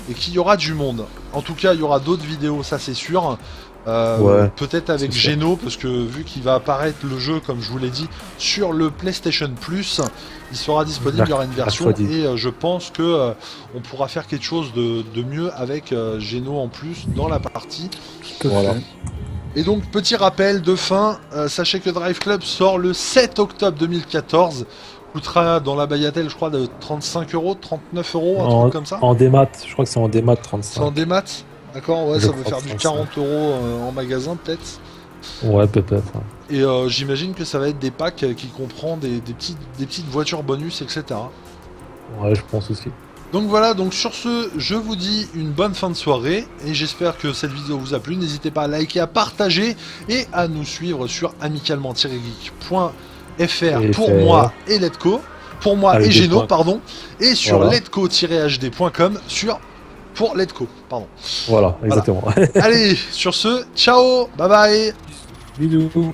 Speaker 2: et qu'il y aura du monde. En tout cas, il y aura d'autres vidéos, ça c'est sûr. Peut-être avec Geno, parce que vu qu'il va apparaître le jeu, comme je vous l'ai dit, sur le PlayStation Plus, il sera disponible, il y aura une version et je pense que on pourra faire quelque chose de mieux avec Geno en plus dans la partie.
Speaker 1: Voilà.
Speaker 2: Et donc, petit rappel de fin, sachez que Drive Club sort le 7 octobre 2014. Coûtera dans la bagatelle, je crois, de 35 €, 39 €, un truc comme ça.
Speaker 1: En démat, je crois que c'est en démat 35.
Speaker 2: C'est en démat. D'accord, ouais, ça veut faire du 40 € en magasin, peut-être.
Speaker 1: Ouais, peut-être.
Speaker 2: Et j'imagine que ça va être des packs qui comprennent des petites voitures bonus, etc.
Speaker 1: Ouais, je pense aussi.
Speaker 2: Donc voilà, donc sur ce, je vous dis une bonne fin de soirée et j'espère que cette vidéo vous a plu. N'hésitez pas à liker, à partager et à nous suivre sur amicalement-geek.fr pour moi et Letco, pour moi et Geno, pardon, et sur letco-hd.com pour Letco, pardon.
Speaker 1: Voilà, exactement.
Speaker 2: Allez, sur ce, ciao, bye bye.
Speaker 1: Bisous.